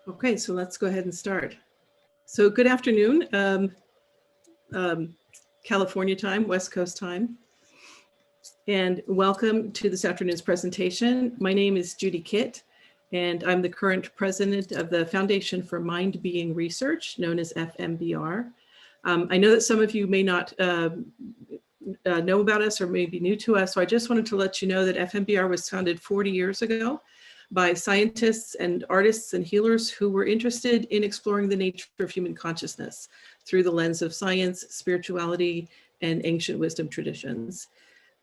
Okay, so let's go ahead and start. So good afternoon, California time, West Coast time, and welcome to this afternoon's presentation. My name is Judy Kitt, and I'm the current president of the Foundation for Mind Being Research, known as FMBR. I know that some of you may not know about us or may be new to us, so I just wanted to let you know that FMBR was founded 40 years ago by scientists and artists and healers who were interested in exploring the nature of human consciousness through the lens of science, spirituality, and ancient wisdom traditions.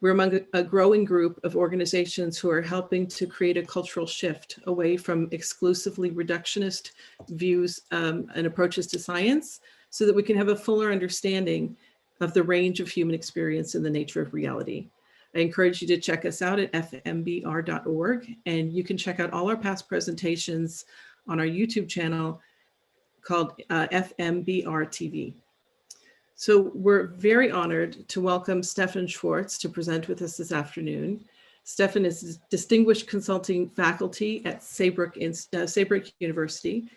We're among a growing group of organizations who are helping to create a cultural shift away from exclusively reductionist views and approaches to science so that we can have a fuller understanding of the range of human experience and the nature of reality. I encourage you to check us out at fmbr.org, and you can check out all our past presentations on our YouTube channel called FMBR TV. So we're very honored to welcome Stephan Schwartz to present with us this afternoon. Stephan is distinguished consulting faculty at Saybrook University.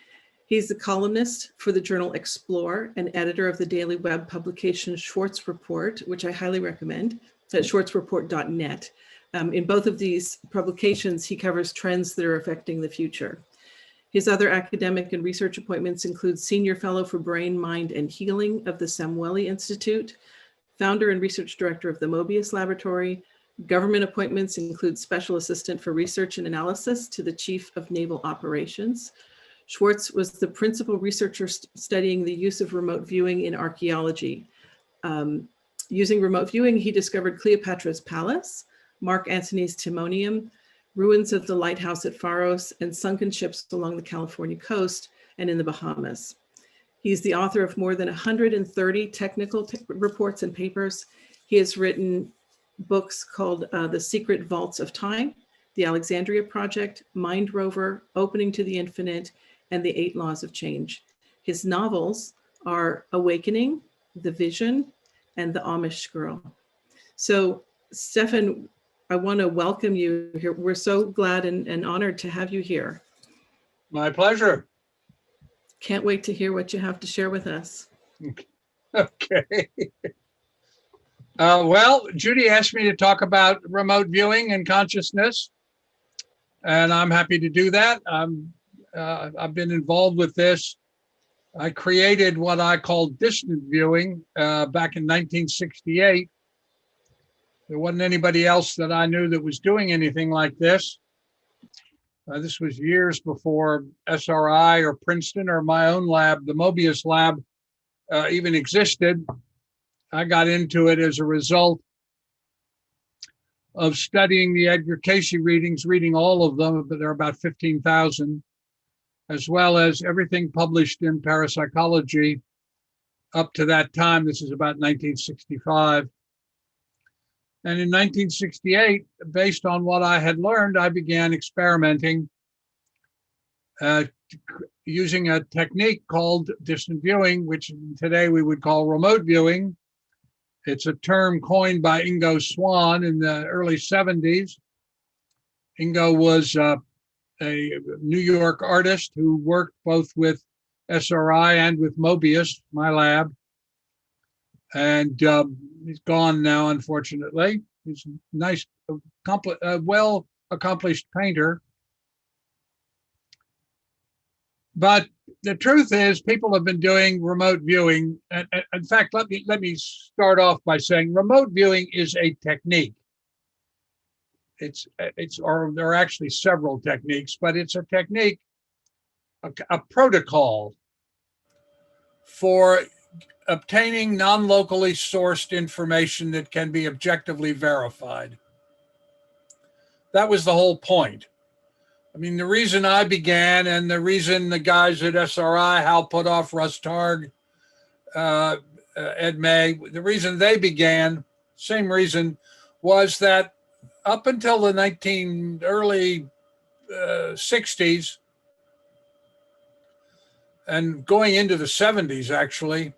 He's the columnist for the journal Explore and editor of the daily web publication Schwartz Report, which I highly recommend, at schwartzreport.net. In both of these publications, he covers trends that are affecting the future. His other academic and research appointments include Senior Fellow for Brain, Mind, and Healing of the Samueli Institute, founder and research director of the Mobius Laboratory. Government appointments include Special Assistant for Research and Analysis to the Chief of Naval Operations. Schwartz was the principal researcher studying the use of remote viewing in archaeology. Using remote viewing, he discovered Cleopatra's palace, Marc Antony's Timonium, ruins of the Lighthouse at Pharos, and sunken ships along the California coast and in the Bahamas. He's the author of more than 130 technical reports and papers. He has written books called The Secret Vaults of Time, The Alexandria Project, Mind Rover, Opening to the Infinite, and The 8 Laws of Change. His novels are Awakening, The Vision, and The Amish Girl. So Stephan, I want to welcome you here. We're so glad and honored to have you here. My pleasure. Can't wait to hear what you have to share with us. Okay. Well, Judy asked me to talk about remote viewing and consciousness, and I'm happy to do that. I've been involved with this. I created what I call distant viewing back in 1968. There wasn't anybody else that I knew that was doing anything like this. This was years before SRI or Princeton or my own lab, the Mobius lab, even existed. I got into it as a result of studying the Edgar Cayce readings, reading all of them, but there are about 15,000. As well as everything published in parapsychology up to that time. This is about 1965. And in 1968, based on what I had learned, I began experimenting using a technique called distant viewing, which today we would call remote viewing. It's a term coined by Ingo Swann in the early 70s. Ingo was a New York artist who worked both with SRI and with Mobius, my lab. And he's gone now, unfortunately. He's a nice, well-accomplished painter. But the truth is, people have been doing remote viewing. And in fact, let me start off by saying remote viewing is a technique. Or there are actually several techniques, but it's a technique, a protocol for obtaining non-locally sourced information that can be objectively verified. That was the whole point. I mean, the reason I began and the reason the guys at SRI, Hal Puthoff, Russ Targ, Ed May, the reason they began, same reason, was that up until the early 60s and going into the 70s, actually,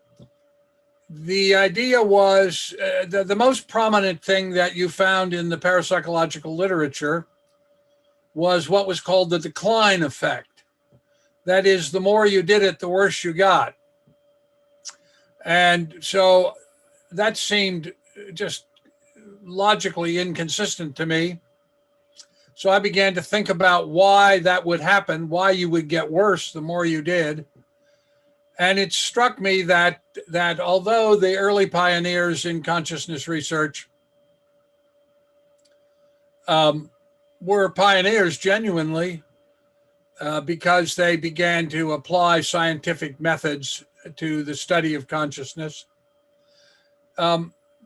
the idea was the most prominent thing that you found in the parapsychological literature was what was called the decline effect. That is, the more you did it, the worse you got. And so that seemed just logically inconsistent to me. So I began to think about why that would happen, why you would get worse the more you did. And it struck me that although the early pioneers in consciousness research were pioneers genuinely, because they began to apply scientific methods to the study of consciousness,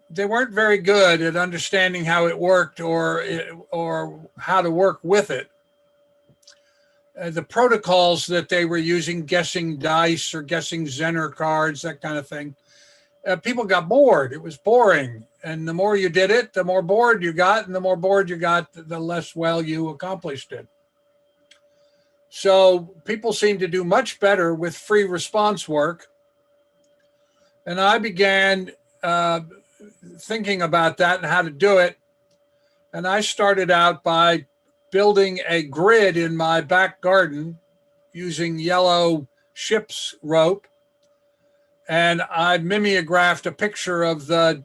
they weren't very good at understanding how it worked or how to work with it. The protocols that they were using, guessing dice or guessing Zener cards, that kind of thing, people got bored. It was boring. And the more you did it, the more bored you got. And the more bored you got, the less well you accomplished it. So people seem to do much better with free response work. And I began thinking about that and how to do it. And I started out by building a grid in my back garden using yellow ship's rope. And I mimeographed a picture of the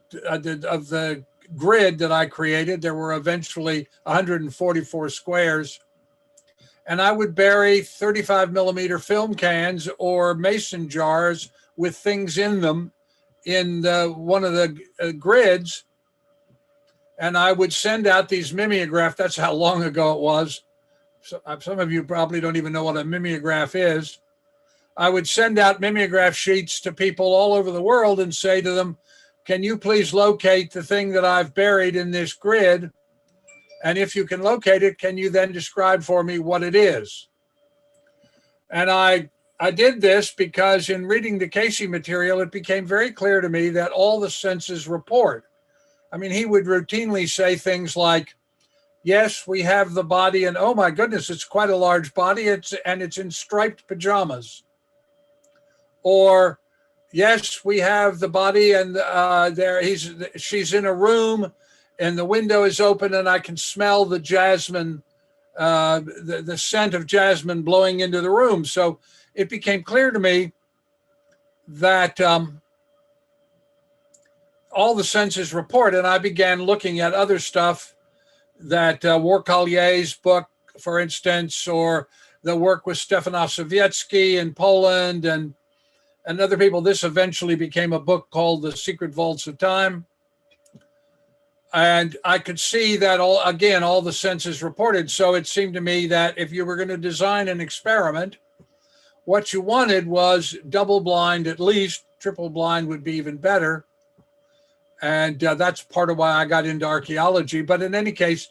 grid that I created. There were eventually 144 squares. And I would bury 35 millimeter film cans or mason jars with things in them in one of the grids. And I would send out these mimeographs. That's how long ago it was. So, some of you probably don't even know what a mimeograph is. I would send out mimeograph sheets to people all over the world and say to them, can you please locate the thing that I've buried in this grid? And if you can locate it, can you then describe for me what it is? And I did this because in reading the Casey material, it became very clear to me that all the senses report. I mean, he would routinely say things like, yes, we have the body, and oh my goodness, it's quite a large body, it's in striped pajamas. Or, yes, we have the body, and she's in a room, and the window is open, and I can smell the jasmine, the scent of jasmine blowing into the room. So it became clear to me that all the senses report, and I began looking at other stuff that Warkolier's book, for instance, or the work with Stephan A in Poland and other people. This eventually became a book called The Secret Vaults of Time. And I could see that all the senses reported. So it seemed to me that if you were going to design an experiment, what you wanted was double blind at least. Triple blind would be even better. And that's part of why I got into archaeology. But in any case,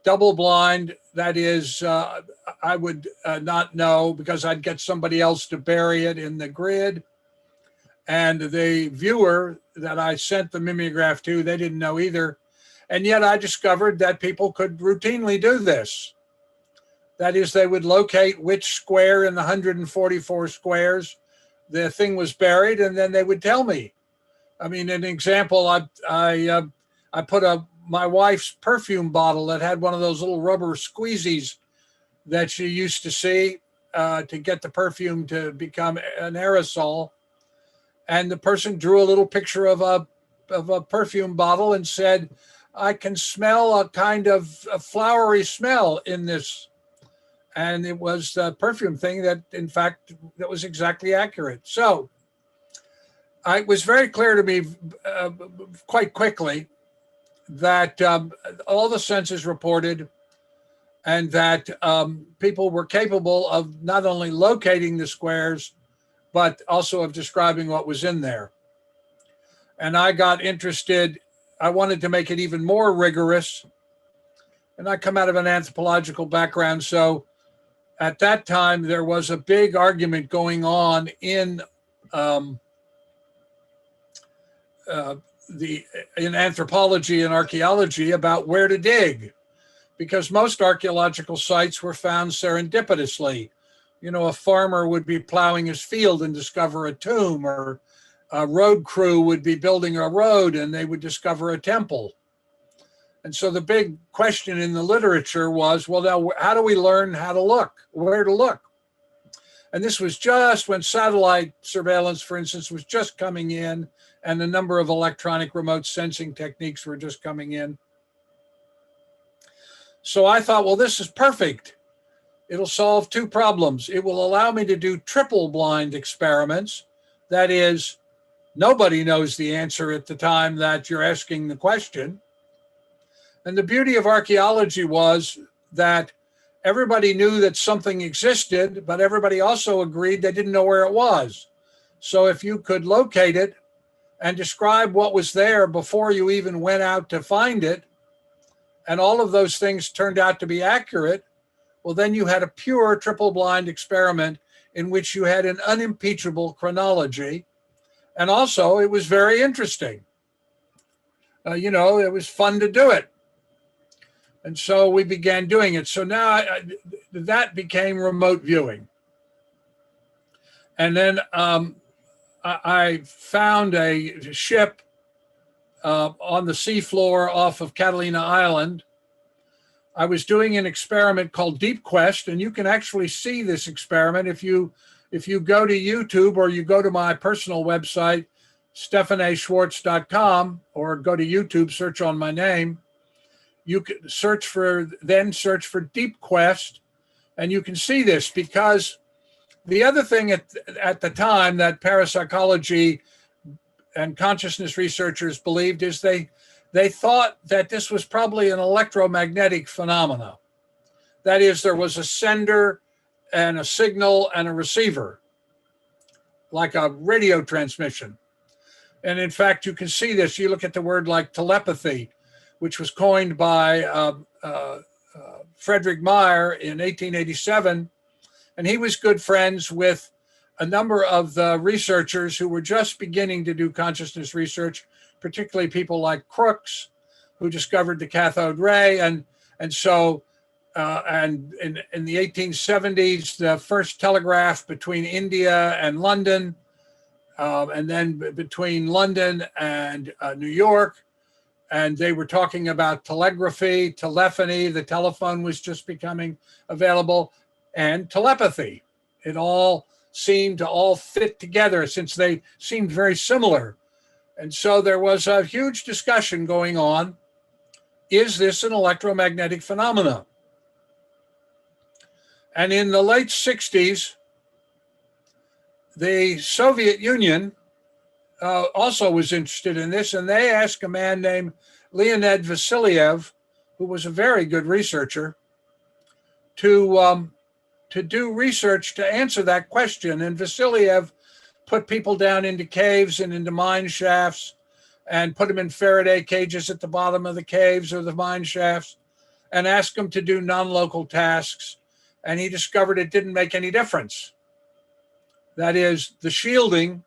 double blind, that is, I would not know because I'd get somebody else to bury it in the grid. And the viewer that I sent the mimeograph to, they didn't know either. And yet I discovered that people could routinely do this. That is, they would locate which square in the 144 squares the thing was buried, and then they would tell me. I mean, an example, I put my wife's perfume bottle that had one of those little rubber squeezies that she used to see to get the perfume to become an aerosol. And the person drew a little picture of a perfume bottle and said, I can smell a kind of a flowery smell in this. And it was the perfume thing that, in fact, that was exactly accurate. So it was very clear to me quite quickly that all the senses reported and that people were capable of not only locating the squares, but also of describing what was in there. And I got interested. I wanted to make it even more rigorous. And I come out of an anthropological background. So at that time, there was a big argument going on in anthropology and archaeology about where to dig, because most archaeological sites were found serendipitously. You know, a farmer would be plowing his field and discover a tomb, or a road crew would be building a road and they would discover a temple. And so the big question in the literature was, well, now how do we learn how to look, where to look? And this was just when satellite surveillance, for instance, was just coming in, and the number of electronic remote sensing techniques were just coming in. So I thought, well, this is perfect. It'll solve two problems. It will allow me to do triple blind experiments. That is, nobody knows the answer at the time that you're asking the question. And the beauty of archaeology was that everybody knew that something existed, but everybody also agreed they didn't know where it was. So if you could locate it and describe what was there before you even went out to find it, and all of those things turned out to be accurate, well, then you had a pure triple blind experiment in which you had an unimpeachable chronology. And also it was very interesting. It was fun to do it. And so we began doing it. So now that became remote viewing. And then I found a ship on the seafloor off of Catalina Island. I was doing an experiment called Deep Quest, and you can actually see this experiment if you go to YouTube or you go to my personal website, StephanASchwartz.com, or go to YouTube, search on my name. You can search for Deep Quest, and you can see this, because the other thing at the time that parapsychology and consciousness researchers believed is they thought that this was probably an electromagnetic phenomena. That is, there was a sender and a signal and a receiver, like a radio transmission. And in fact, you can see this. You look at the word like telepathy, which was coined by Frederick Meyer in 1887. And he was good friends with a number of the researchers who were just beginning to do consciousness research, particularly people like Crookes, who discovered the cathode ray. And so in the 1870s, the first telegraph between India and London, and then between London and New York. And they were talking about telegraphy, telephony, the telephone was just becoming available, and telepathy. It all seemed to all fit together since they seemed very similar. And so there was a huge discussion going on. Is this an electromagnetic phenomena? And in the late 60s, the Soviet Union also was interested in this, and they asked a man named Leonid Vasiliev, who was a very good researcher, to do research to answer that question. And Vasiliev put people down into caves and into mine shafts and put them in Faraday cages at the bottom of the caves or the mine shafts and asked them to do non-local tasks. And he discovered it didn't make any difference. That is, the shielding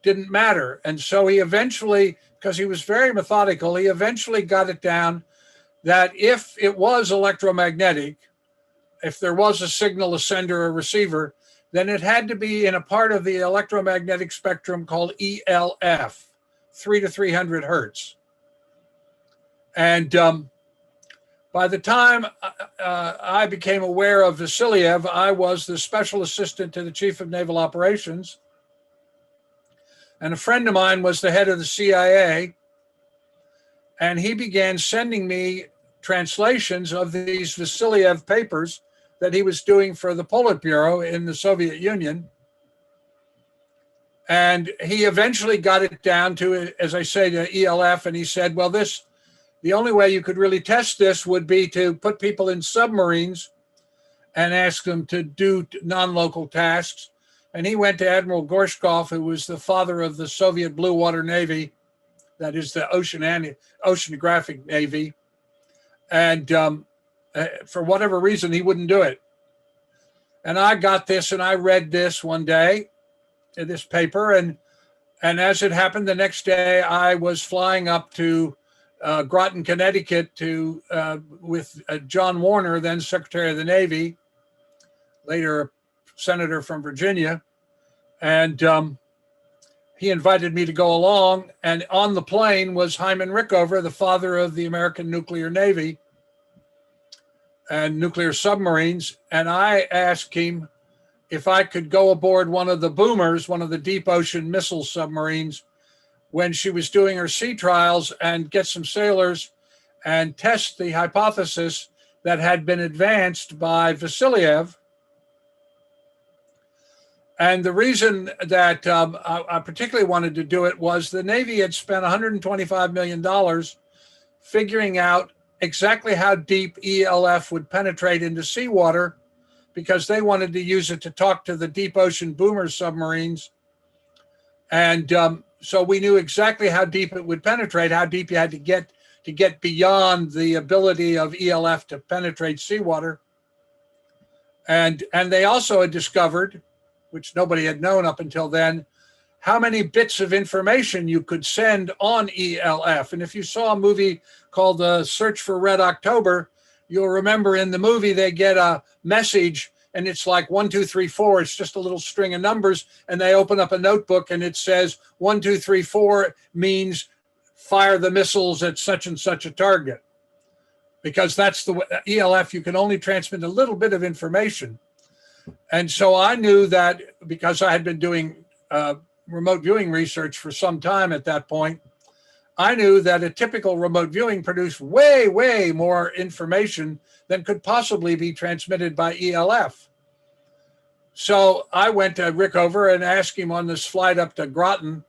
didn't matter. And so he eventually, because he was very methodical, he eventually got it down that if it was electromagnetic, if there was a signal, a sender, or receiver, then it had to be in a part of the electromagnetic spectrum called ELF, 3 to 300 hertz. And by the time I became aware of Vasiliev, I was the special assistant to the Chief of Naval Operations. And a friend of mine was the head of the CIA. And he began sending me translations of these Vasiliev papers that he was doing for the Politburo in the Soviet Union. And he eventually got it down to, as I say, the ELF. And he said, well, the only way you could really test this would be to put people in submarines and ask them to do non-local tasks. And he went to Admiral Gorshkov, who was the father of the Soviet Blue Water Navy, that is the oceanographic Navy. And for whatever reason, he wouldn't do it. And I got this and I read this one day, this paper. And as it happened, the next day I was flying up to Groton, Connecticut with John Warner, then Secretary of the Navy, later a senator from Virginia. And he invited me to go along. And on the plane was Hyman Rickover, the father of the American nuclear Navy and nuclear submarines. And I asked him, if I could go aboard one of the boomers, one of the deep ocean missile submarines, when she was doing her sea trials, and get some sailors and test the hypothesis that had been advanced by Vasiliev. And the reason that I particularly wanted to do it was the Navy had spent $125 million figuring out exactly how deep ELF would penetrate into seawater, because they wanted to use it to talk to the deep ocean boomer submarines. And so we knew exactly how deep it would penetrate, how deep you had to get beyond the ability of ELF to penetrate seawater. And they also had discovered, which nobody had known up until then, how many bits of information you could send on ELF. And if you saw a movie called The Search for Red October, you'll remember in the movie they get a message and it's like 1, 2, 3, 4. It's just a little string of numbers, and they open up a notebook and it says 1, 2, 3, 4 means fire the missiles at such and such a target. Because that's the ELF, you can only transmit a little bit of information. And so I knew that, because I had been doing remote viewing research for some time at that point, I knew that a typical remote viewing produced way, way more information than could possibly be transmitted by ELF. So I went to Rickover and asked him on this flight up to Groton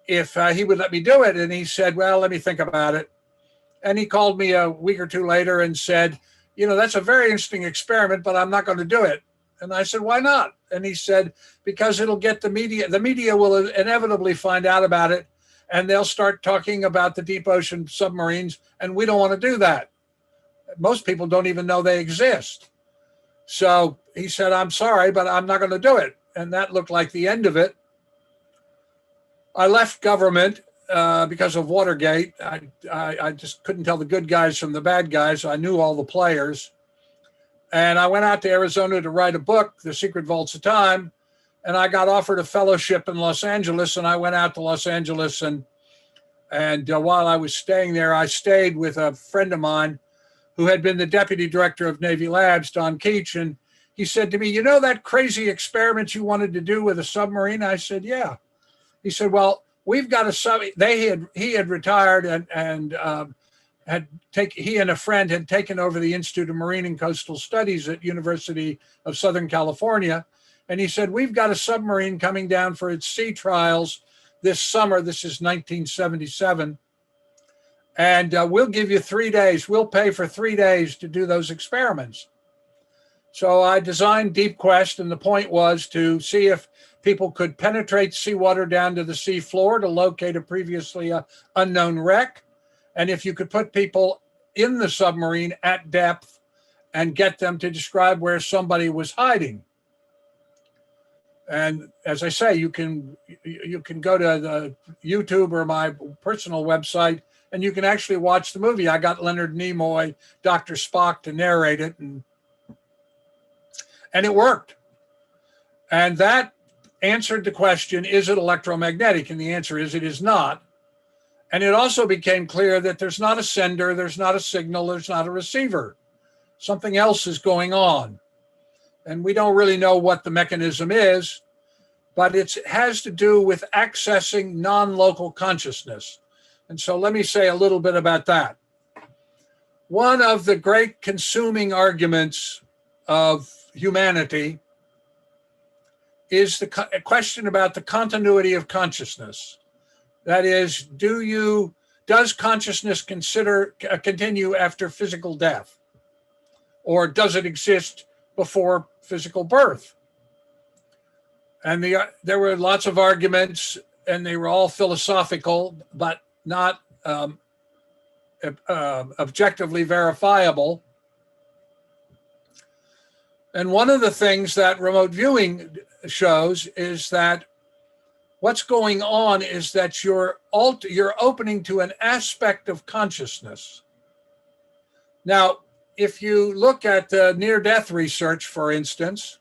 if he would let me do it. And he said, well, let me think about it. And he called me a week or two later and said, you know, that's a very interesting experiment, but I'm not going to do it. And I said, why not? And he said, because it'll get the media. The media will inevitably find out about it, and they'll start talking about the deep ocean submarines, and we don't want to do that. Most people don't even know they exist. So he said, I'm sorry, but I'm not going to do it. And that looked like the end of it. I left government because of Watergate. I just couldn't tell the good guys from the bad guys. So I knew all the players. And I went out to Arizona to write a book, The Secret Vaults of Time. And I got offered a fellowship in Los Angeles. And I went out to Los Angeles. And while I was staying there, I stayed with a friend of mine who had been the deputy director of Navy Labs, Don Keach. And he said to me, you know that crazy experiment you wanted to do with a submarine? I said, yeah. He said, well, we've got a sub. He had retired and he and a friend had taken over the Institute of Marine and Coastal Studies at University of Southern California. And he said, we've got a submarine coming down for its sea trials this summer. This is 1977. And we'll give you 3 days. We'll pay for 3 days to do those experiments. So I designed Deep Quest, and the point was to see if people could penetrate seawater down to the sea floor to locate a previously unknown wreck. And if you could put people in the submarine at depth and get them to describe where somebody was hiding. And as I say, you can go to the YouTube or my personal website, and you can actually watch the movie. I got Leonard Nimoy, Dr. Spock to narrate it, and it worked. And that answered the question, is it electromagnetic? And the answer is it is not. And it also became clear that there's not a sender, there's not a signal, there's not a receiver. Something else is going on. And we don't really know what the mechanism is, but it has to do with accessing non-local consciousness. And so let me say a little bit about that. One of the great consuming arguments of humanity is the question about the continuity of consciousness. That is, does consciousness continue after physical death? Or does it exist before physical birth? And there were lots of arguments, and they were all philosophical, but not objectively verifiable. And one of the things that remote viewing shows is that what's going on is that you're opening to an aspect of consciousness. Now, if you look at near-death research, for instance,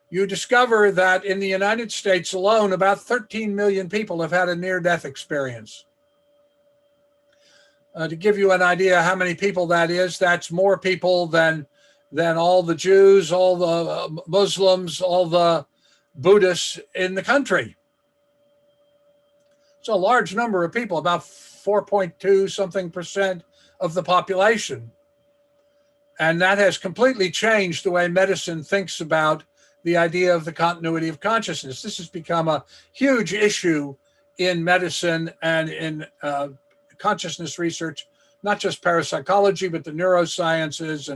you discover that in the United States alone, about 13 million people have had a near-death experience. To give you an idea how many people that is, that's more people than than all the Jews, all the Muslims, all the Buddhists in the country. It's a large number of people, about 4.2 something percent of the population. And that has completely changed the way medicine thinks about the idea of the continuity of consciousness. This has become a huge issue in medicine and in consciousness research, not just parapsychology, but the neurosciences.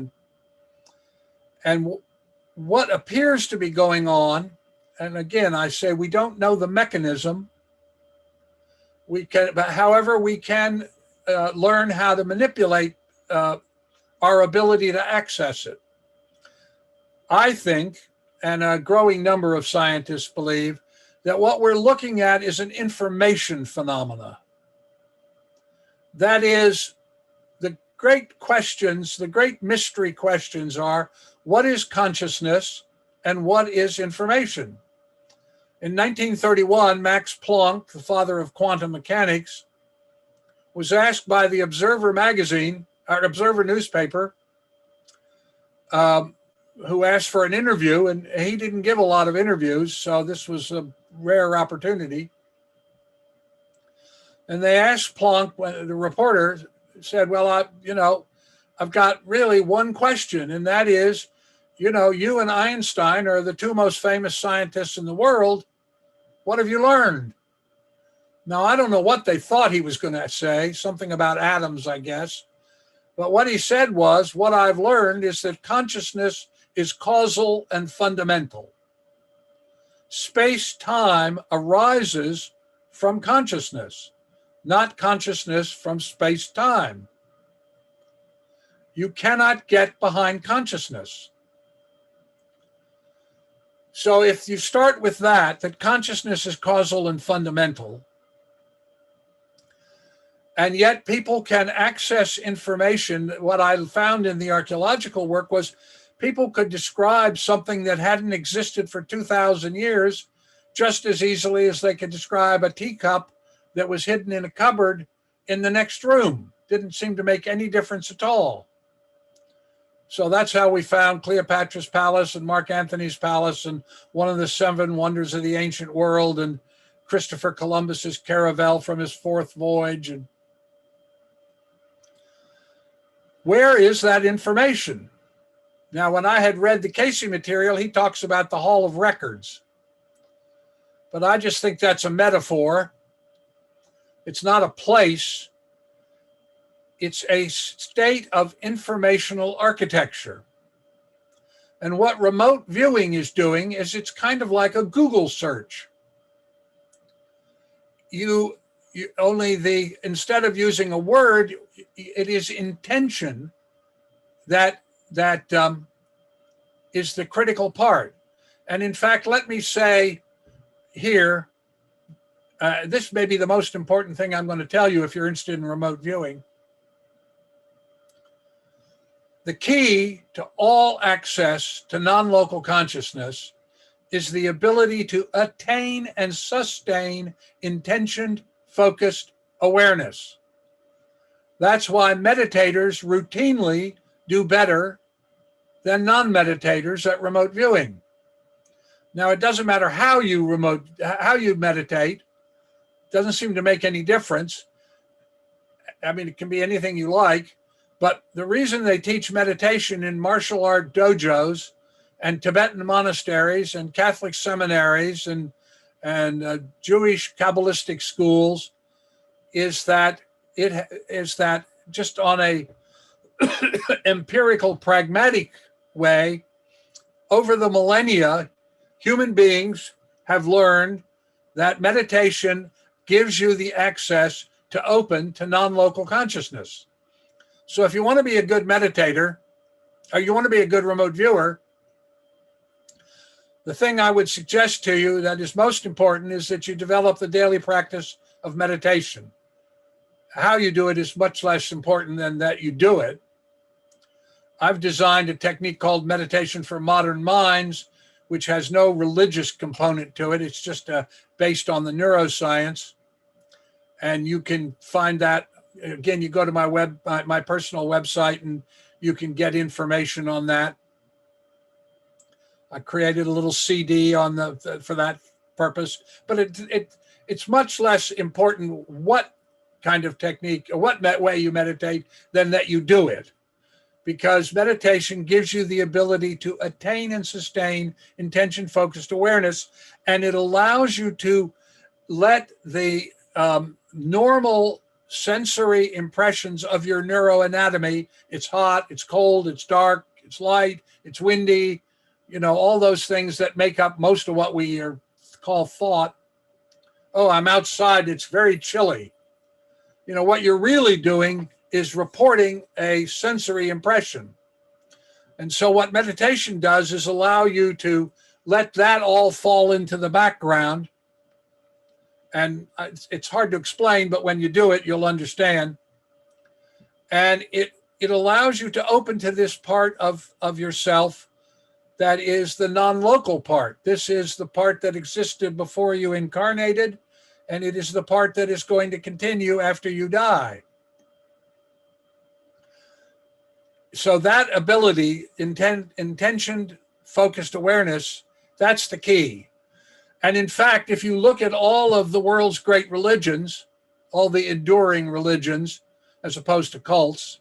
And what appears to be going on, and again, I say we don't know the mechanism. However, we can learn how to manipulate our ability to access it. I think, and a growing number of scientists believe, that what we're looking at is an information phenomena. That is, the great questions, the great mystery questions are, what is consciousness and what is information? In 1931, Max Planck, the father of quantum mechanics, was asked by the Observer magazine, or Observer newspaper, who asked for an interview, and he didn't give a lot of interviews, so this was a rare opportunity. And they asked Planck, when the reporter said, well, I've got really one question, and that is, you and Einstein are the two most famous scientists in the world. What have you learned? Now, I don't know what they thought he was going to say, something about atoms, I guess. But what he said was, what I've learned is that consciousness is causal and fundamental. Space-time arises from consciousness, not consciousness from space-time. You cannot get behind consciousness. So if you start with that consciousness is causal and fundamental, and yet people can access information. What I found in the archaeological work was people could describe something that hadn't existed for 2,000 years just as easily as they could describe a teacup that was hidden in a cupboard in the next room. Didn't seem to make any difference at all. So that's how we found Cleopatra's palace and Marc Antony's palace and one of the 7 wonders of the ancient world and Christopher Columbus's caravel from his 4th voyage. And where is that information? Now, when I had read the Casey material, he talks about the Hall of Records. But I just think that's a metaphor. It's not a place. It's a state of informational architecture. And what remote viewing is doing is it's kind of like a Google search. Instead of using a word, it is intention that is the critical part. And in fact, let me say here, this may be the most important thing I'm going to tell you if you're interested in remote viewing. The key to all access to non-local consciousness is the ability to attain and sustain intentioned, focused awareness. That's why meditators routinely do better than non-meditators at remote viewing. Now, it doesn't matter how you meditate. It doesn't seem to make any difference. I mean, it can be anything you like. But the reason they teach meditation in martial art dojos and Tibetan monasteries and Catholic seminaries and Jewish Kabbalistic schools is that just on a empirical, pragmatic way, over the millennia, human beings have learned that meditation gives you the access to open to non-local consciousness. So if you want to be a good meditator, or you want to be a good remote viewer, the thing I would suggest to you that is most important is that you develop the daily practice of meditation. How you do it is much less important than that you do it. I've designed a technique called meditation for modern minds, which has no religious component to it. It's just based on the neuroscience. And you can find that, again, you go to my personal website and you can get information on that. I created a little CD for that purpose, but it's much less important what kind of technique or what way you meditate than that you do it, because meditation gives you the ability to attain and sustain intention-focused awareness, and it allows you to let the normal sensory impressions of your neuroanatomy, it's hot, it's cold, it's dark, it's light, it's windy, all those things that make up most of what we call thought. Oh, I'm outside, it's very chilly. What you're really doing is reporting a sensory impression. And so what meditation does is allow you to let that all fall into the background. And it's hard to explain, but when you do it, you'll understand. And it allows you to open to this part of yourself that is the non-local part. This is the part that existed before you incarnated, and it is the part that is going to continue after you die. So that ability, intention-focused awareness, that's the key. And in fact, if you look at all of the world's great religions, all the enduring religions, as opposed to cults,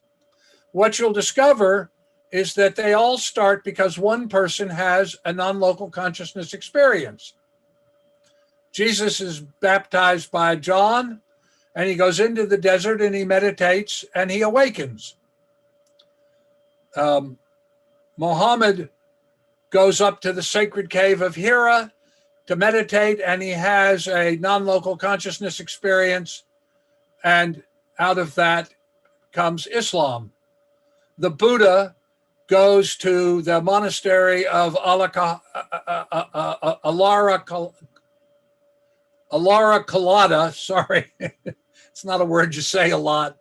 what you'll discover is that they all start because one person has a non-local consciousness experience. Jesus is baptized by John, and he goes into the desert and he meditates and he awakens. Muhammad goes up to the sacred cave of Hira to meditate, and he has a non-local consciousness experience, and out of that comes Islam. The Buddha goes to the monastery of Alara Kalada, sorry, it's not a word you say a lot,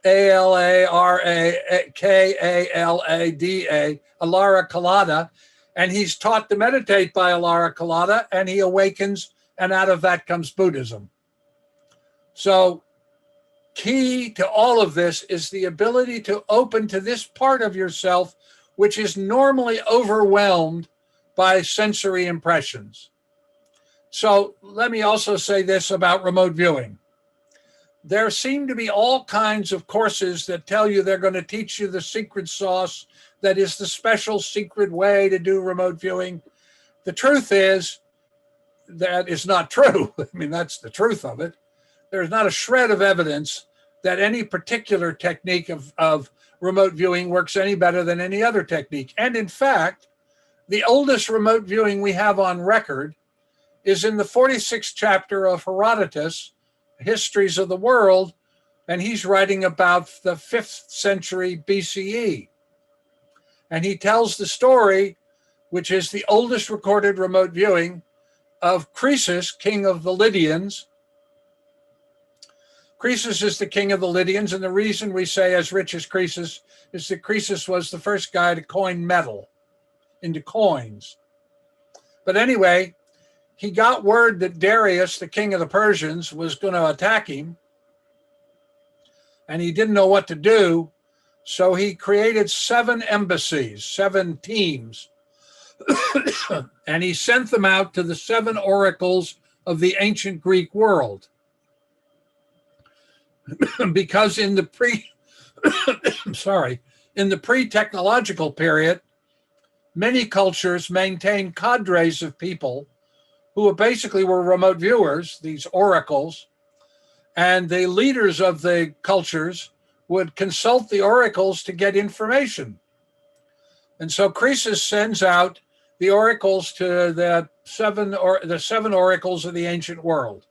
Alarakalada, Alara Kalada, and he's taught to meditate by Alara Kalada, and he awakens, and out of that comes Buddhism. So key to all of this is the ability to open to this part of yourself which is normally overwhelmed by sensory impressions. So let me also say this about remote viewing. There seem to be all kinds of courses that tell you they're going to teach you the secret sauce that is the special secret way to do remote viewing. The truth is that is not true. I mean, that's the truth of it. There's not a shred of evidence that any particular technique of remote viewing works any better than any other technique. And in fact, the oldest remote viewing we have on record is in the 46th chapter of Herodotus, Histories of the World, and he's writing about the 5th century BCE. And he tells the story, which is the oldest recorded remote viewing, of Croesus, king of the Lydians. Croesus is the king of the Lydians, and the reason we say as rich as Croesus is that Croesus was the first guy to coin metal into coins. But anyway, he got word that Darius, the king of the Persians, was going to attack him, and he didn't know what to do, so he created 7 embassies, 7 teams, and he sent them out to the 7 oracles of the ancient Greek world. Because in the pre-technological period, many cultures maintained cadres of people who basically were remote viewers, these oracles, and the leaders of the cultures would consult the oracles to get information. And so Croesus sends out the oracles to the 7 oracles of the ancient world.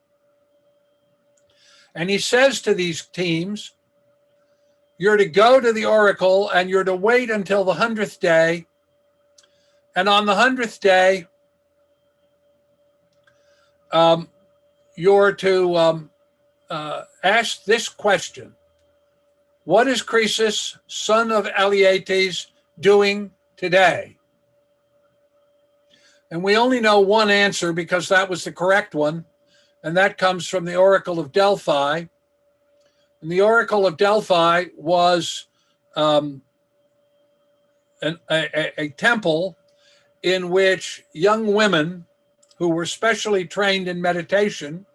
And he says to these teams, you're to go to the oracle and you're to wait until the 100th day. And on the 100th day, you're to ask this question: what is Croesus, son of Alyattes, doing today? And we only know one answer because that was the correct one, and that comes from the Oracle of Delphi. And the Oracle of Delphi was a temple in which young women who were specially trained in meditation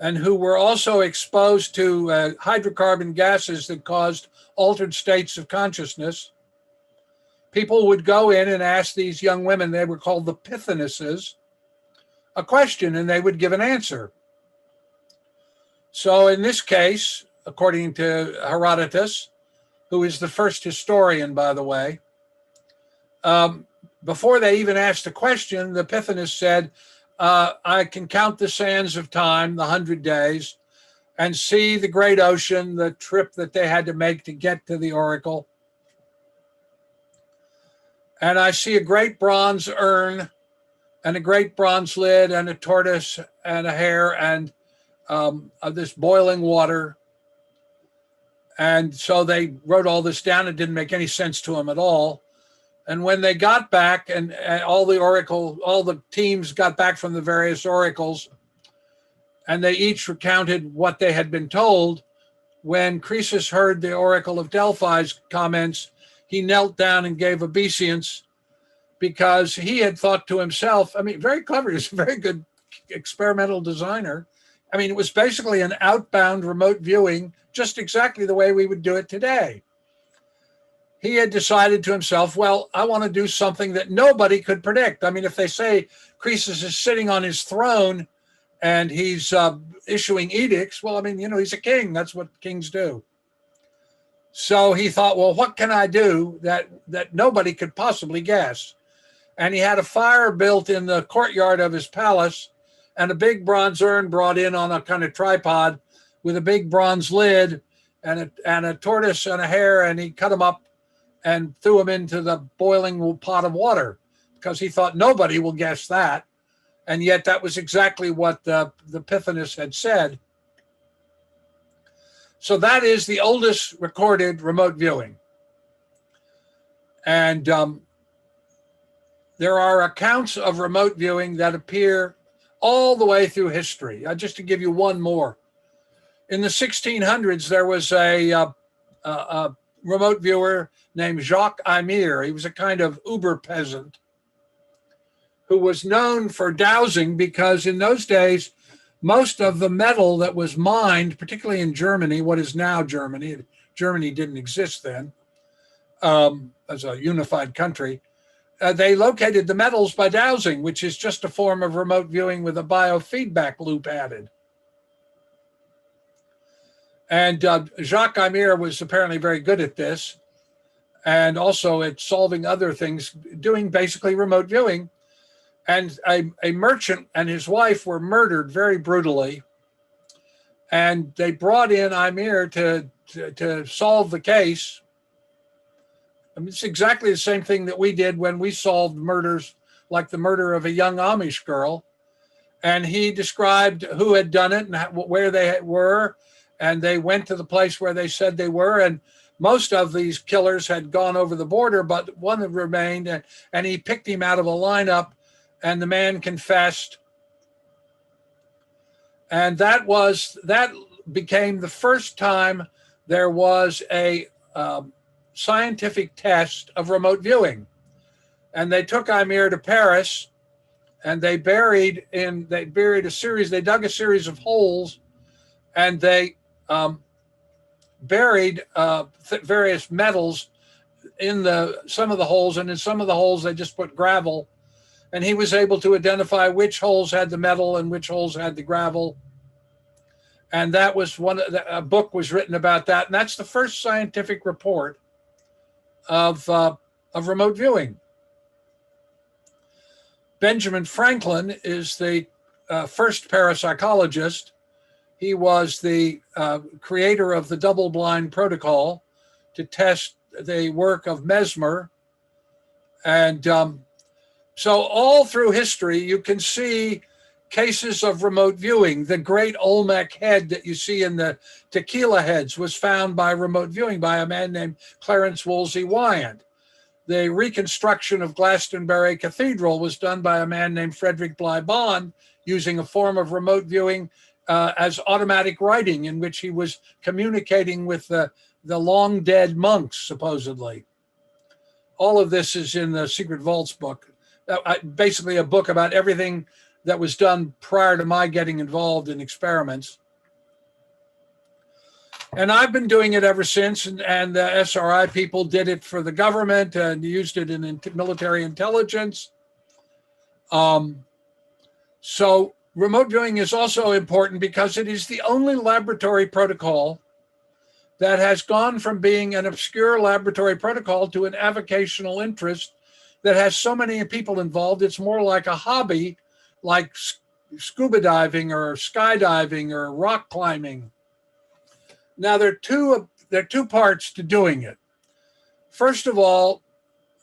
and who were also exposed to hydrocarbon gases that caused altered states of consciousness, people would go in and ask these young women, they were called the Pythonesses, a question, and they would give an answer. So in this case, according to Herodotus, who is the first historian, by the way, before they even asked a question, the Pythoness said, I can count the sands of time, the 100 days, and see the great ocean, the trip that they had to make to get to the oracle. And I see a great bronze urn and a great bronze lid and a tortoise and a hare and this boiling water. And so they wrote all this down. It didn't make any sense to them at all. And when they got back and all the teams got back from the various oracles, and they each recounted what they had been told, when Croesus heard the oracle of Delphi's comments, he knelt down and gave obeisance, because he had thought to himself, I mean, very clever, he's a very good experimental designer. I mean, it was basically an outbound remote viewing, just exactly the way we would do it today. He had decided to himself, well, I want to do something that nobody could predict. I mean, if they say Croesus is sitting on his throne and he's issuing edicts, well, I mean, you know, he's a king. That's what kings do. So he thought, well, what can I do that nobody could possibly guess? And he had a fire built in the courtyard of his palace and a big bronze urn brought in on a kind of tripod with a big bronze lid and a tortoise and a hare, and he cut them up and threw them into the boiling pot of water, because he thought nobody will guess that. And yet that was exactly what the Pythoness had said. So that is the oldest recorded remote viewing. And there are accounts of remote viewing that appear all the way through history. Just to give you one more. In the 1600s, there was a remote viewer named Jacques Amier. He was a kind of uber peasant who was known for dowsing, because in those days, most of the metal that was mined, particularly in Germany, what is now Germany, Germany didn't exist then as a unified country, they located the metals by dowsing, which is just a form of remote viewing with a biofeedback loop added. And Jacques Amier was apparently very good at this, and also at solving other things, doing basically remote viewing. And a merchant and his wife were murdered very brutally. And they brought in Amier to solve the case. I mean, it's exactly the same thing that we did when we solved murders, like the murder of a young Amish girl. And he described who had done it and where they were. And they went to the place where they said they were. And most of these killers had gone over the border, but one had remained. And he picked him out of a lineup, and the man confessed. And that became the first time there was a scientific test of remote viewing. And they took Amier to Paris, and they dug a series of holes, and they buried various metals in some of the holes, and in some of the holes they just put gravel, and he was able to identify which holes had the metal and which holes had the gravel. And that was a book was written about that, and that's the first scientific report of remote viewing. Benjamin Franklin is the first parapsychologist. He was the creator of the double-blind protocol to test the work of Mesmer. And so all through history, you can see cases of remote viewing. The great Olmec head that you see in the tequila heads was found by remote viewing by a man named Clarence Wolsey Wyant. The reconstruction of Glastonbury Cathedral was done by a man named Frederick Bly Bond using a form of remote viewing as automatic writing, in which he was communicating with the long dead monks, supposedly. all of this is in the Secret Vaults book. Basically a book about everything that was done prior to my getting involved in experiments. And I've been doing it ever since, and the SRI people did it for the government and used it in military intelligence. So remote viewing is also important because it is the only laboratory protocol that has gone from being an obscure laboratory protocol to an avocational interest that has so many people involved. It's more like a hobby, like scuba diving or skydiving or rock climbing. Now, there are two parts to doing it. First of all,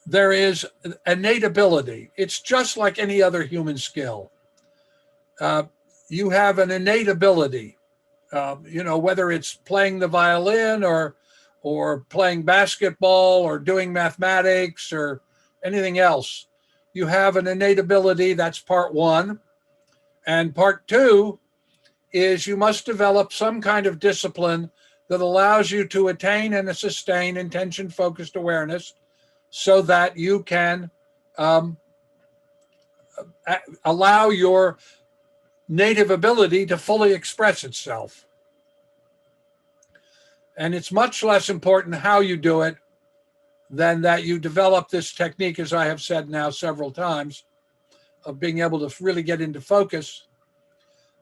there is innate ability. It's just like any other human skill. You have an innate ability, whether it's playing the violin or playing basketball or doing mathematics or anything else. You have an innate ability. That's part one. And part two is you must develop some kind of discipline that allows you to attain and sustain intention-focused awareness so that you can allow your native ability to fully express itself. And it's much less important how you do it than that you develop this technique, as I have said now several times, of being able to really get into focus.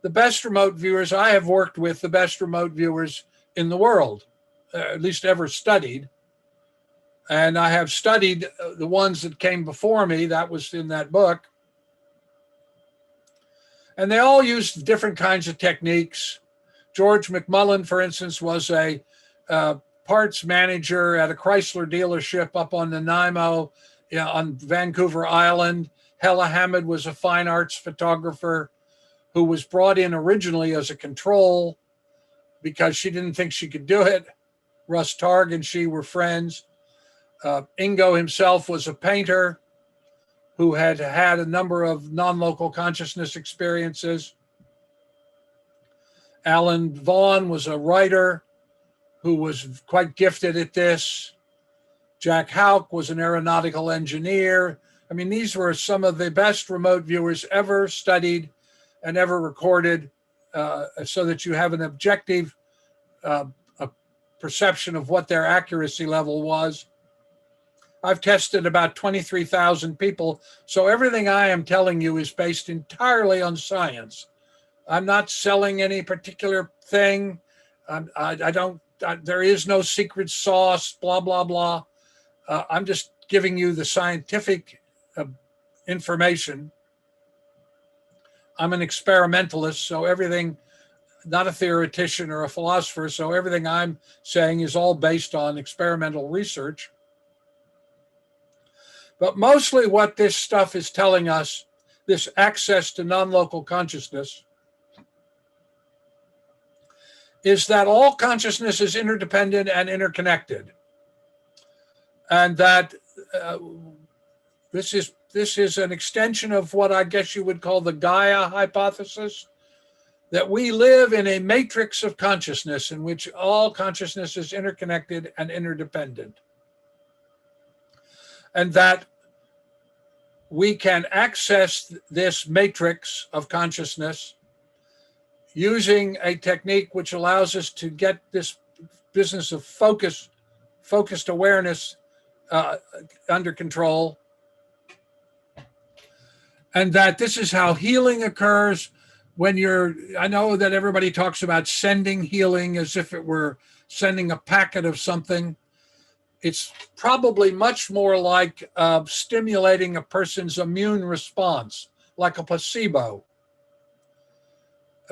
The best remote viewers I have worked with, the best remote viewers in the world, at least ever studied. And I have studied the ones that came before me. That was in that book. And they all used different kinds of techniques. George McMullen, for instance, was a parts manager at a Chrysler dealership up on Nanaimo, on Vancouver Island. Hella Hamid was a fine arts photographer who was brought in originally as a control because she didn't think she could do it. Russ Targ and she were friends. Ingo himself was a painter who had had a number of non-local consciousness experiences. Alan Vaughan was a writer who was quite gifted at this. Jack Houck was an aeronautical engineer. I mean, these were some of the best remote viewers ever studied and ever recorded, so that you have an objective a perception of what their accuracy level was. I've tested about 23,000 people, so everything I am telling you is based entirely on science. I'm not selling any particular thing. There is no secret sauce, blah, blah, blah. I'm just giving you the scientific information. I'm an experimentalist, so everything, not a theoretician or a philosopher, so everything I'm saying is all based on experimental research. But mostly what this stuff is telling us, this access to non-local consciousness, is that all consciousness is interdependent and interconnected. And that this is an extension of what I guess you would call the Gaia Hypothesis, that we live in a matrix of consciousness in which all consciousness is interconnected and interdependent. And that we can access this matrix of consciousness using a technique which allows us to get this business of focused awareness under control. And that this is how healing occurs when I know that everybody talks about sending healing as if it were sending a packet of something. It's probably much more like stimulating a person's immune response, like a placebo.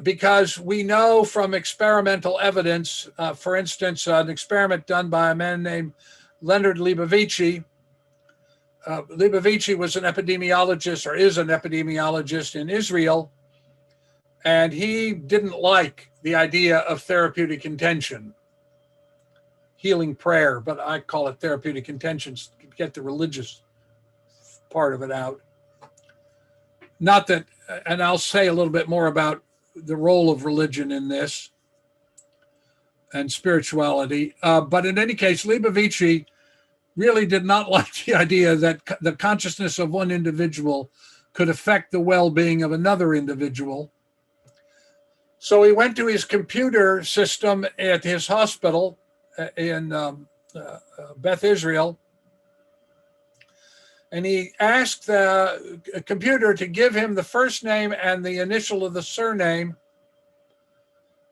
Because we know from experimental evidence, for instance, an experiment done by a man named Leonard Libovici. Libovici was an epidemiologist, or is an epidemiologist in Israel, and he didn't like the idea of therapeutic intention, healing prayer, but I call it therapeutic intentions to get the religious part of it out. Not that, and I'll say a little bit more about the role of religion in this and spirituality. But in any case, Libovici really did not like the idea that the consciousness of one individual could affect the well-being of another individual. So he went to his computer system at his hospital in Beth Israel, and he asked the computer to give him the first name and the initial of the surname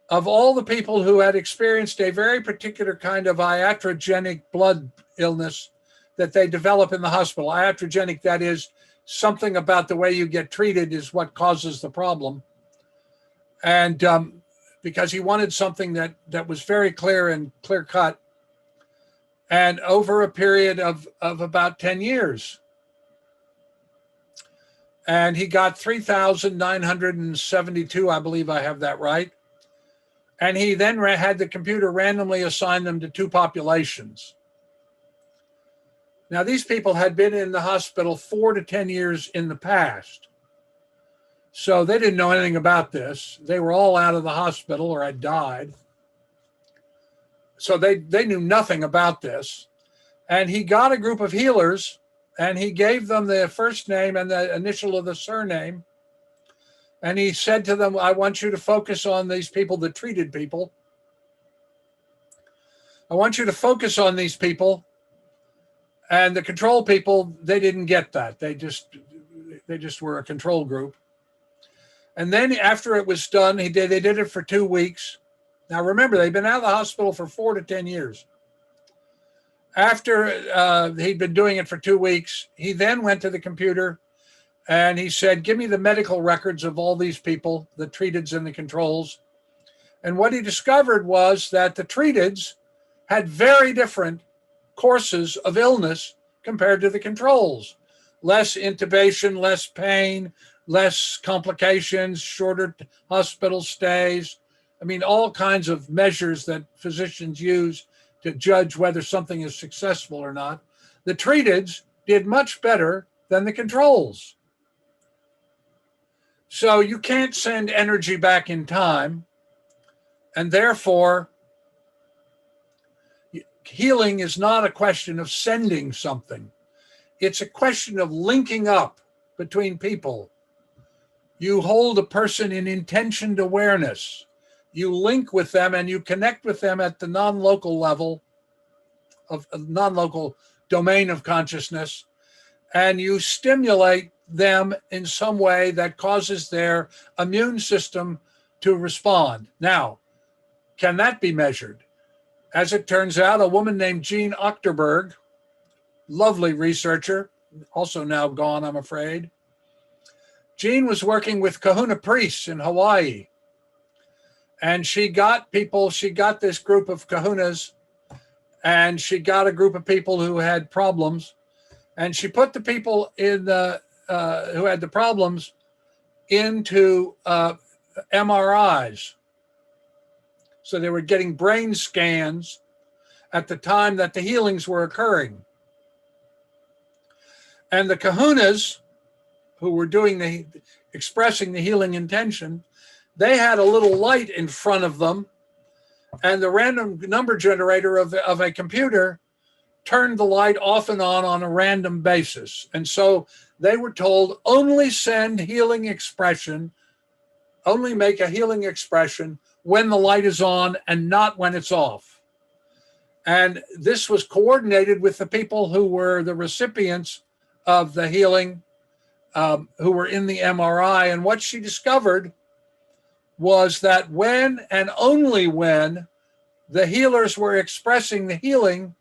of all the people who had experienced a very particular kind of iatrogenic blood illness that they develop in the hospital. Iatrogenic, that is, something about the way you get treated is what causes the problem. And because he wanted something that was very clear and clear cut, and over a period of about 10 years. And he got 3,972, I believe I have that right. And he then had the computer randomly assign them to two populations. Now, these people had been in the hospital 4 to 10 years in the past. So they didn't know anything about this. They were all out of the hospital or had died. So they knew nothing about this. And he got a group of healers, and he gave them the first name and the initial of the surname. And he said to them, I want you to focus on these people that treated people. I want you to focus on these people. And the control people, they didn't get that. They just were a control group. And then after it was done, they did it for 2 weeks. Now remember, they'd been out of the hospital for 4 to 10 years. After he'd been doing it for 2 weeks, he then went to the computer and he said, give me the medical records of all these people, the treateds and the controls. And what he discovered was that the treateds had very different courses of illness compared to the controls. Less intubation, less pain, less complications, shorter hospital stays. I mean, all kinds of measures that physicians use to judge whether something is successful or not. The treateds did much better than the controls. So you can't send energy back in time, and therefore healing is not a question of sending something. It's a question of linking up between people. You hold a person in intentioned awareness. You link with them and you connect with them at the non-local level of non-local domain of consciousness, and you stimulate them in some way that causes their immune system to respond. Now, can that be measured? As it turns out, a woman named Jean Ochterberg, lovely researcher, also now gone, I'm afraid. Jean was working with kahuna priests in Hawaii. And she got this group of kahunas, and she got a group of people who had problems. And she put the people in who had the problems into MRIs. So they were getting brain scans at the time that the healings were occurring. And the kahunas who were expressing the healing intention, they had a little light in front of them, and the random number generator of a computer turned the light off and on a random basis. And so they were told, only send healing expression, only make a healing expression when the light is on and not when it's off. And this was coordinated with the people who were the recipients of the healing, who were in the MRI. And what she discovered was that when and only when the healers were expressing the healing,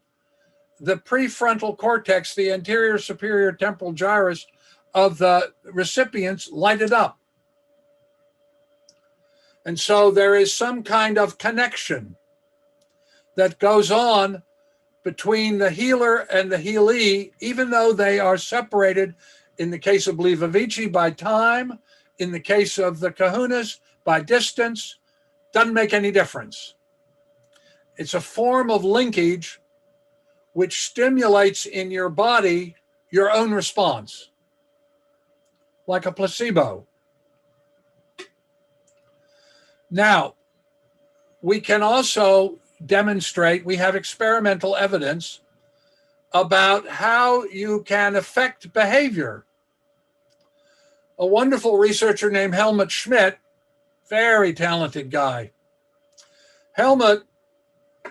the prefrontal cortex, the anterior superior temporal gyrus of the recipients lighted up. And so there is some kind of connection that goes on between the healer and the healee, even though they are separated, in the case of Blivovici, by time, in the case of the kahunas, by distance. Doesn't make any difference. It's a form of linkage which stimulates in your body your own response, like a placebo. Now, we can also demonstrate, we have experimental evidence about how you can affect behavior. A wonderful researcher named Helmut Schmitz, very talented guy. Helmut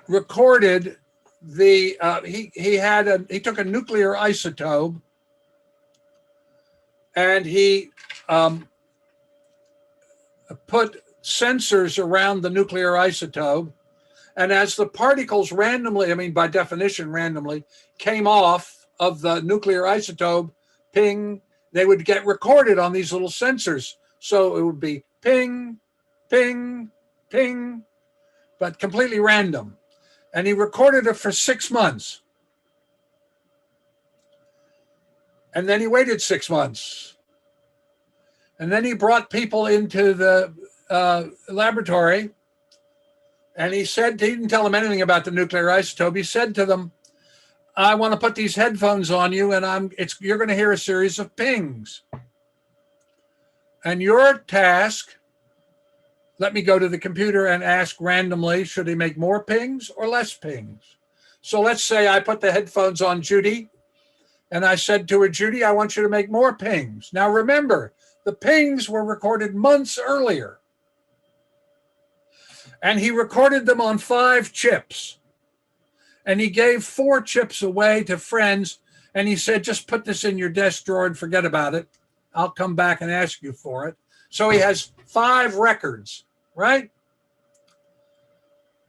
recorded he took a nuclear isotope and he put sensors around the nuclear isotope, and as the particles randomly, I mean by definition randomly, came off of the nuclear isotope, ping, they would get recorded on these little sensors. So it would be ping, ping, ping, but completely random. And he recorded it for 6 months. And then he waited 6 months. And then he brought people into the laboratory, and he didn't tell them anything about the nuclear isotope. He said to them, I want to put these headphones on you, and you're going to hear a series of pings. And your task, let me go to the computer and ask randomly, should he make more pings or less pings? So let's say I put the headphones on Judy, and I said to her, Judy, I want you to make more pings. Now remember, the pings were recorded months earlier. And he recorded them on 5 chips. And he gave 4 chips away to friends. And he said, just put this in your desk drawer and forget about it. I'll come back and ask you for it. So he has 5 records, right?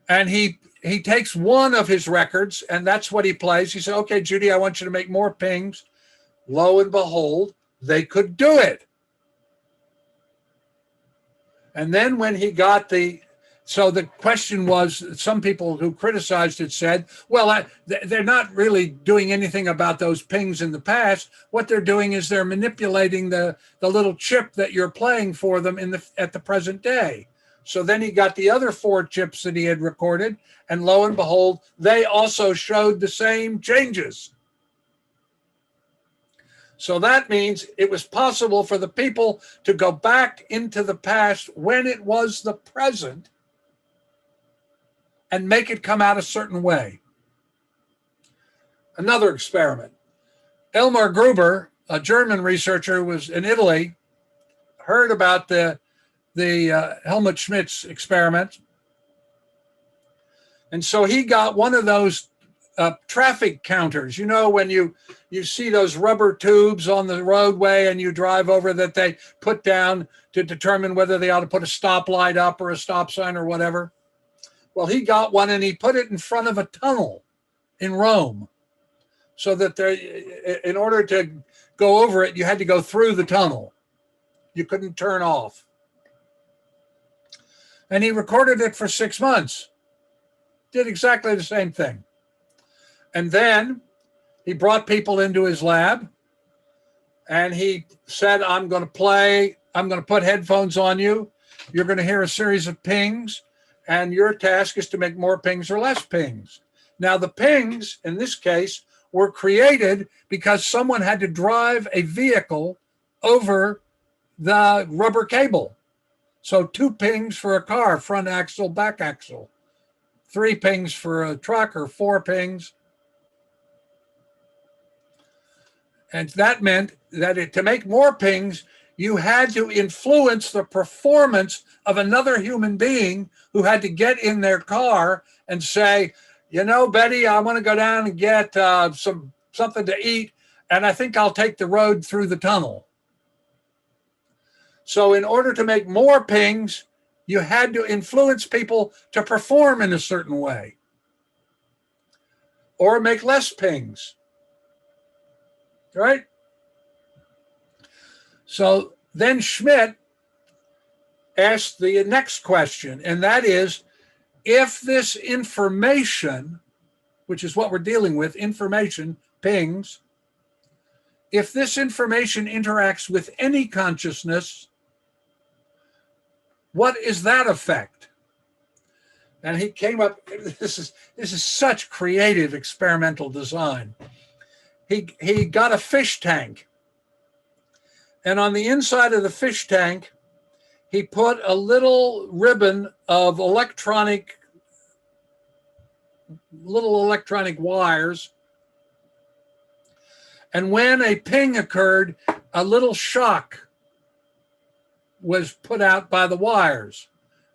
And he takes one of his records, and that's what he plays. He said, okay, Judy, I want you to make more pings. Lo and behold, they could do it. And then when he got so the question was, some people who criticized it said, well, they're not really doing anything about those pings in the past. What they're doing is they're manipulating the little chip that you're playing for them at the present day. So then he got the other 4 chips that he had recorded, and lo and behold, they also showed the same changes. So that means it was possible for the people to go back into the past when it was the present and make it come out a certain way. Another experiment. Elmar Gruber, a German researcher who was in Italy, heard about the Helmut Schmitz experiment. And so he got one of those traffic counters. You know, when you see those rubber tubes on the roadway and you drive over that they put down to determine whether they ought to put a stoplight up or a stop sign or whatever. Well, he got one and he put it in front of a tunnel in Rome so that in order to go over it, you had to go through the tunnel. You couldn't turn off. And he recorded it for 6 months. Did exactly the same thing. And then he brought people into his lab and he said, I'm going to put headphones on you. You're going to hear a series of pings, and your task is to make more pings or less pings. Now, the pings in this case were created because someone had to drive a vehicle over the rubber cable. So 2 pings for a car, front axle, back axle. 3 pings for a truck, or 4 pings. And that meant that to make more pings, you had to influence the performance of another human being who had to get in their car and say, you know, Betty, I want to go down and get something to eat, and I think I'll take the road through the tunnel. So in order to make more pings, you had to influence people to perform in a certain way or make less pings, right? So then Schmidt asked the next question, and that is, if this information, which is what we're dealing with, information, pings, if this information interacts with any consciousness, what is that effect? And he came up, this is such creative experimental design. He got a fish tank. And on the inside of the fish tank, he put a little ribbon of little electronic wires. And when a ping occurred, a little shock was put out by the wires.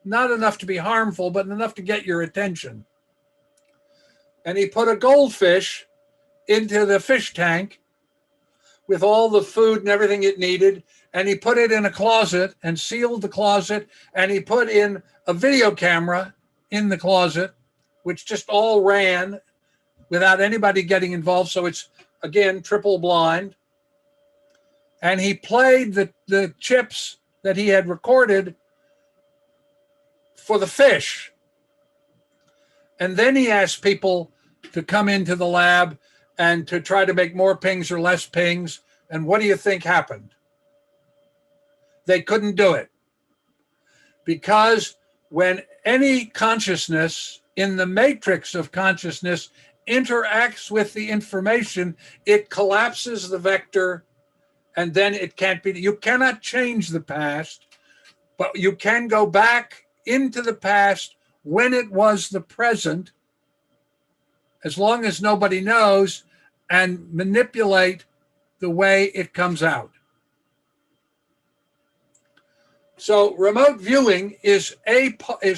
Not enough to be harmful, but enough to get your attention. And he put a goldfish into the fish tank with all the food and everything it needed. And he put it in a closet and sealed the closet. And he put in a video camera in the closet, which just all ran without anybody getting involved. So it's, again, triple blind. And he played the chips that he had recorded for the fish. And then he asked people to come into the lab and to try to make more pings or less pings. And what do you think happened? They couldn't do it. Because when any consciousness in the matrix of consciousness interacts with the information, it collapses the vector, and then it can't be. You cannot change the past, but you can go back into the past when it was the present, as long as nobody knows, and manipulate the way it comes out. So remote viewing is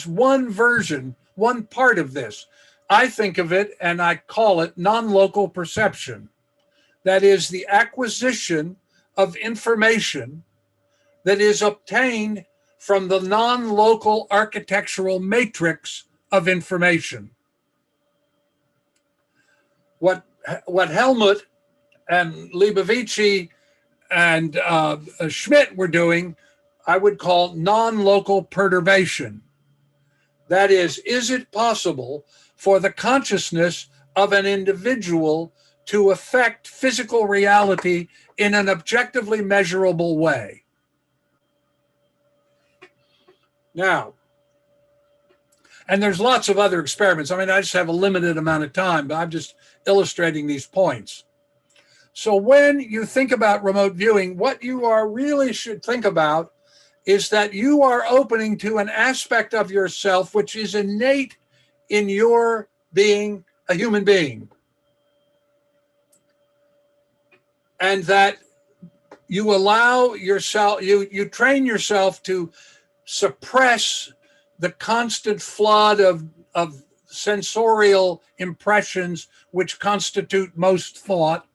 one version, one part of this. I think of it, and I call it non-local perception. That is the acquisition of information that is obtained from the non-local architectural matrix of information. What Helmut and Libovici and Schmitz were doing, I would call non-local perturbation. That is it possible for the consciousness of an individual to affect physical reality in an objectively measurable way? Now, and there's lots of other experiments. I mean, I just have a limited amount of time, but I'm just illustrating these points. So when you think about remote viewing, what you really should think about is that you are opening to an aspect of yourself which is innate in your being a human being. And that you allow yourself, you train yourself to suppress the constant flood of sensorial impressions which constitute most thought.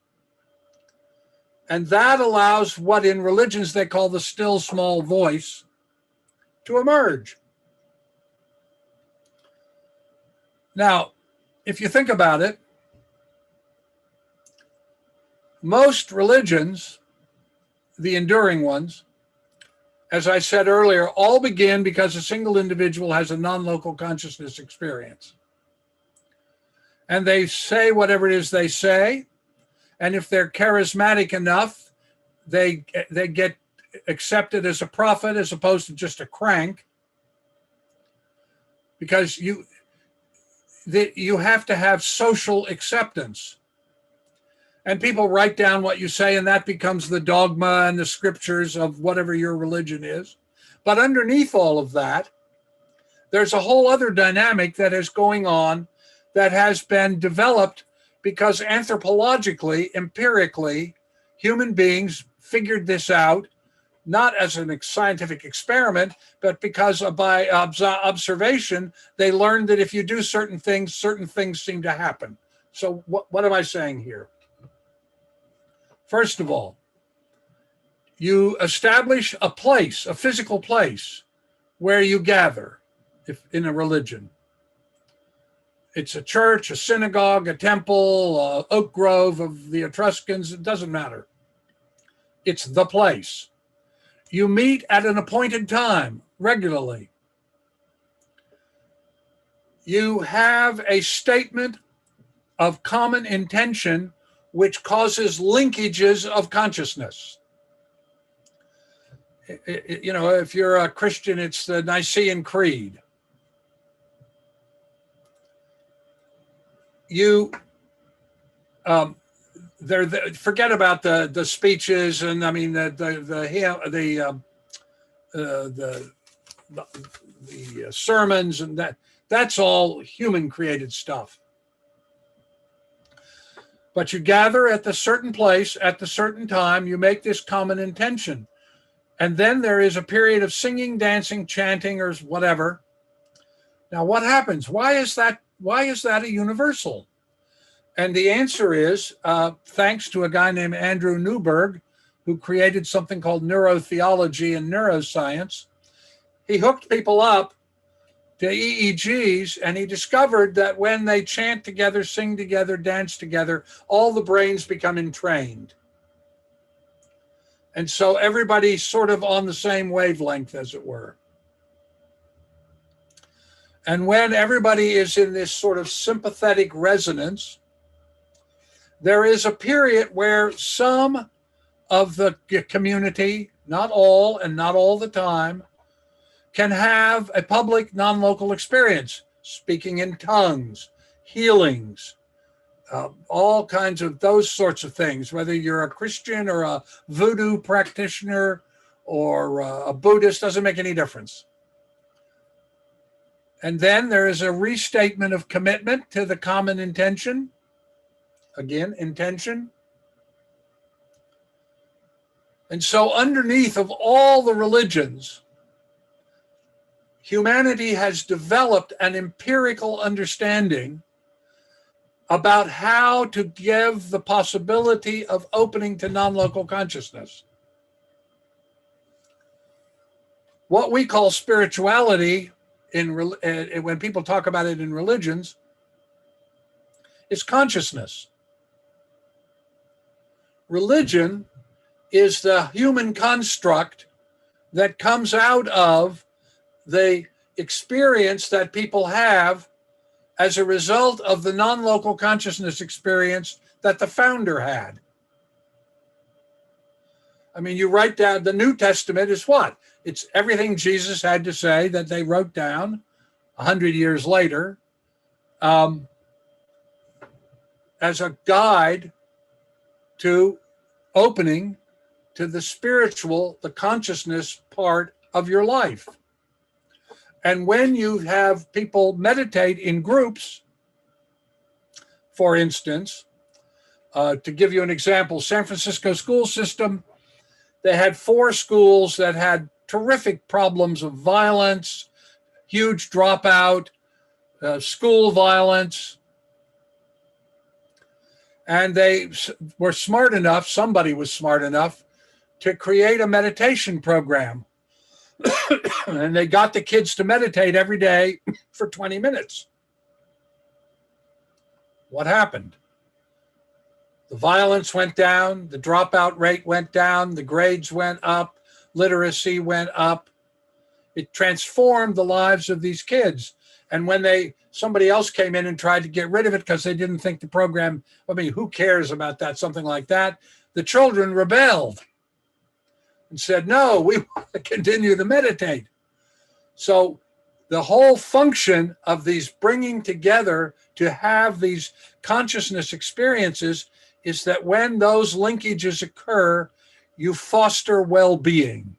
And that allows what in religions they call the still small voice to emerge. Now, if you think about it, most religions, the enduring ones, as I said earlier, all begin because a single individual has a non-local consciousness experience. And they say whatever it is they say. And if they're charismatic enough, they get accepted as a prophet as opposed to just a crank. Because you have to have social acceptance. And people write down what you say, and that becomes the dogma and the scriptures of whatever your religion is. But underneath all of that, there's a whole other dynamic that is going on that has been developed because anthropologically, empirically, human beings figured this out, not as a scientific experiment, but because by observation, they learned that if you do certain things seem to happen. So what am I saying here? First of all, you establish a place, a physical place, where you gather if in a religion. It's a church, a synagogue, a temple, oak grove of the Etruscans, it doesn't matter. It's the place. You meet at an appointed time regularly. You have a statement of common intention which causes linkages of consciousness. You know, if you're a Christian, it's the Nicene Creed. Forget about the speeches and I mean the sermons and that's all human created stuff. But you gather at the certain place at the certain time, you make this common intention. And then there is a period of singing, dancing, chanting, or whatever. Now, what happens? Why is that a universal? And the answer is, thanks to a guy named Andrew Newberg, who created something called neurotheology and neuroscience. He hooked people up to EEGs, and he discovered that when they chant together, sing together, dance together, all the brains become entrained. And so everybody's sort of on the same wavelength, as it were. And when everybody is in this sort of sympathetic resonance, there is a period where some of the community, not all and not all the time, can have a public non-local experience, speaking in tongues, healings, all kinds of those sorts of things, whether you're a Christian or a voodoo practitioner or a Buddhist, doesn't make any difference. And then there is a restatement of commitment to the common intention. Again, intention. And so underneath of all the religions, humanity has developed an empirical understanding about how to give the possibility of opening to non-local consciousness. What we call spirituality, when people talk about it in religions, is consciousness. Religion is the human construct that comes out of the experience that people have as a result of the non-local consciousness experience that the founder had. I mean, you write down, the New Testament is what? It's everything Jesus had to say that they wrote down 100 years later as a guide to opening to the spiritual, the consciousness part of your life. And when you have people meditate in groups, for instance, to give you an example, San Francisco school system, they had 4 schools that had terrific problems of violence, huge dropout, school violence. And they were smart enough, somebody was smart enough, to create a meditation program. And they got the kids to meditate every day for 20 minutes. What happened? The violence went down, the dropout rate went down, the grades went up, literacy went up. It transformed the lives of these kids. And when somebody else came in and tried to get rid of it because they didn't think the program, I mean, who cares about that, something like that? The children rebelled and said, no, we want to continue to meditate. So the whole function of these bringing together to have these consciousness experiences is that when those linkages occur, you foster well-being.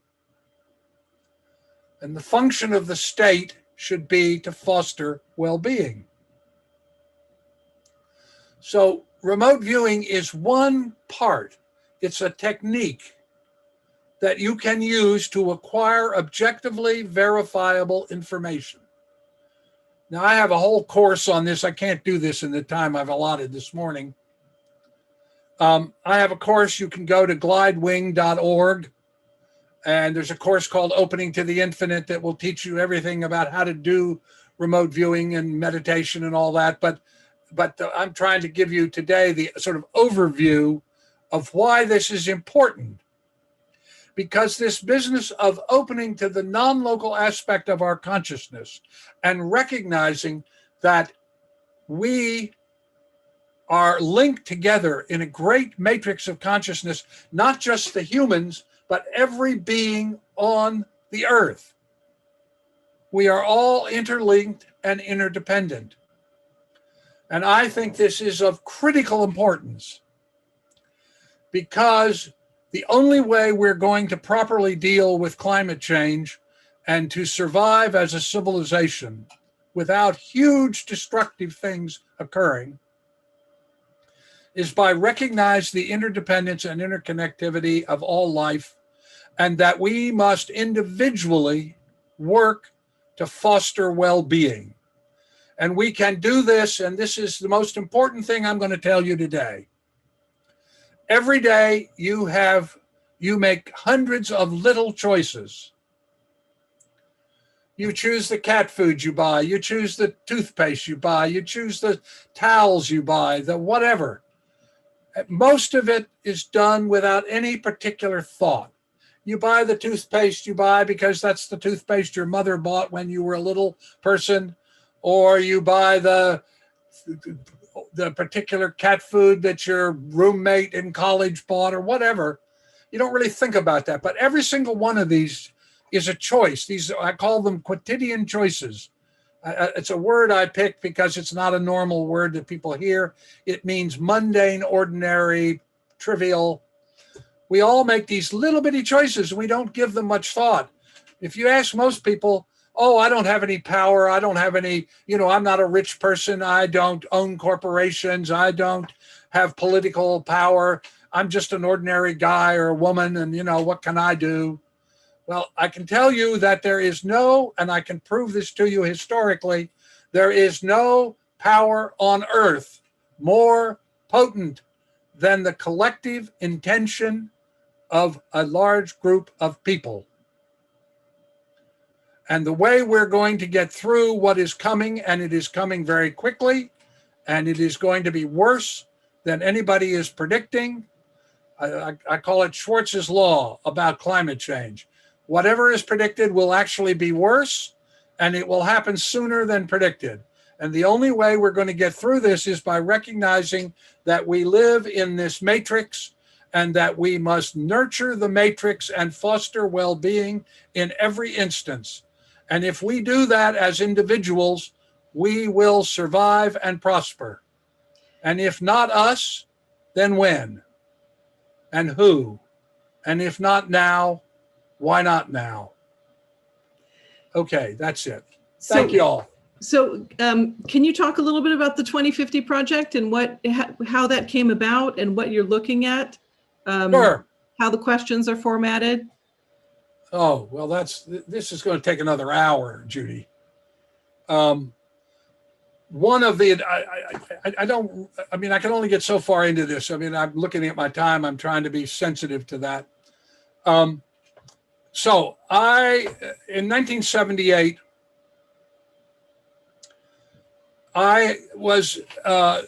And the function of the state should be to foster well-being. So remote viewing is one part. It's a technique that you can use to acquire objectively verifiable information. Now, I have a whole course on this. I can't do this in the time I've allotted this morning. I have a course. You can go to glidewing.org, and there's a course called Opening to the Infinite that will teach you everything about how to do remote viewing and meditation and all that. But I'm trying to give you today the sort of overview of why this is important. Because this business of opening to the non-local aspect of our consciousness and recognizing that we are linked together in a great matrix of consciousness, not just the humans, but every being on the earth. We are all interlinked and interdependent. And I think this is of critical importance because the only way we're going to properly deal with climate change and to survive as a civilization without huge destructive things occurring is by recognizing the interdependence and interconnectivity of all life, and that we must individually work to foster well-being. And we can do this, and this is the most important thing I'm going to tell you today. Every day you make hundreds of little choices. You choose the cat food you buy, you choose the toothpaste you buy, you choose the towels you buy, the whatever. Most of it is done without any particular thought. You buy the toothpaste you buy because that's the toothpaste your mother bought when you were a little person, or you buy the particular cat food that your roommate in college bought, or whatever. You don't really think about that. But every single one of these is a choice. I call them quotidian choices. It's a word I picked because it's not a normal word that people hear. It means mundane, ordinary, trivial. We all make these little bitty choices and we don't give them much thought. If you ask most people, oh, I don't have any power, I don't have any, I'm not a rich person, I don't own corporations, I don't have political power, I'm just an ordinary guy or a woman, and what can I do? Well, I can tell you that there is no, and I can prove this to you historically, there is no power on earth more potent than the collective intention of a large group of people. And the way we're going to get through what is coming, and it is coming very quickly, and it is going to be worse than anybody is predicting. I call it Schwartz's law about climate change. Whatever is predicted will actually be worse, and it will happen sooner than predicted. And the only way we're going to get through this is by recognizing that we live in this matrix, and that we must nurture the matrix and foster well-being in every instance. And if we do that as individuals, we will survive and prosper. And if not us, then when? And who? And if not now, why not now? Okay, that's it. Thank you all. So can you talk a little bit about the 2050 project and how that came about and what you're looking at? Sure. How the questions are formatted? Oh, well, this is going to take another hour, Judy. One of the, I can only get so far into this. I'm looking at my time. I'm trying to be sensitive to that. So in 1978, I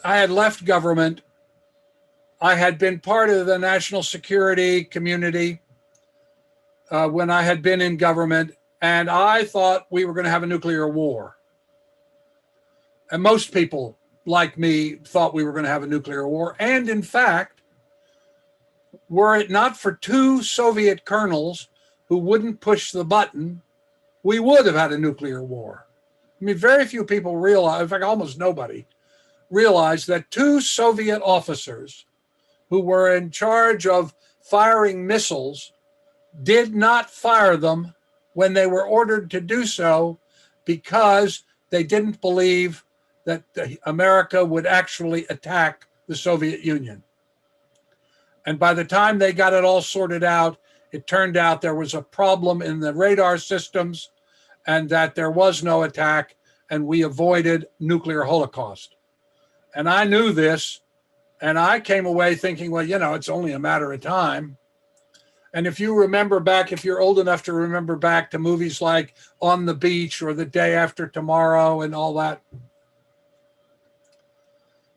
had left government. I had been part of the national security community when I had been in government, and I thought we were going to have a nuclear war. And most people like me thought we were going to have a nuclear war. And in fact, were it not for two Soviet colonels who wouldn't push the button, we would have had a nuclear war. Very few people realize, in fact, almost nobody realized that two Soviet officers who were in charge of firing missiles did not fire them when they were ordered to do so because they didn't believe that America would actually attack the Soviet Union. And by the time they got it all sorted out, it turned out there was a problem in the radar systems and that there was no attack, and we avoided nuclear holocaust. And I knew this, and I came away thinking, well, it's only a matter of time. And if you remember back, if you're old enough to remember back to movies like On the Beach or The Day After Tomorrow and all that.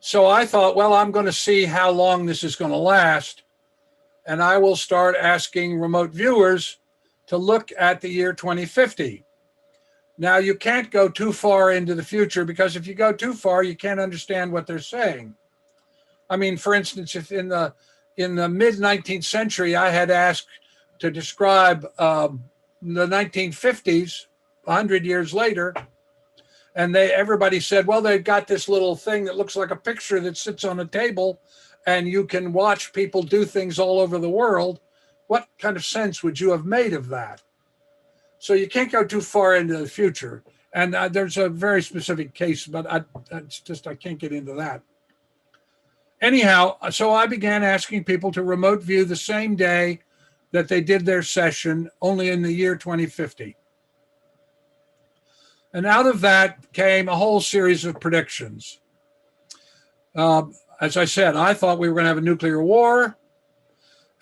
So I thought, well, I'm going to see how long this is going to last. And I will start asking remote viewers to look at the year 2050. Now, you can't go too far into the future, because if you go too far, you can't understand what they're saying. For instance, if in the mid-19th century, I had asked to describe the 1950s, 100 years later, and everybody said, well, they've got this little thing that looks like a picture that sits on a table, and you can watch people do things all over the world. What kind of sense would you have made of that? So you can't go too far into the future. And there's a very specific case, but I can't get into that. Anyhow, so I began asking people to remote view the same day that they did their session, only in the year 2050. And out of that came a whole series of predictions. As I said, I thought we were going to have a nuclear war,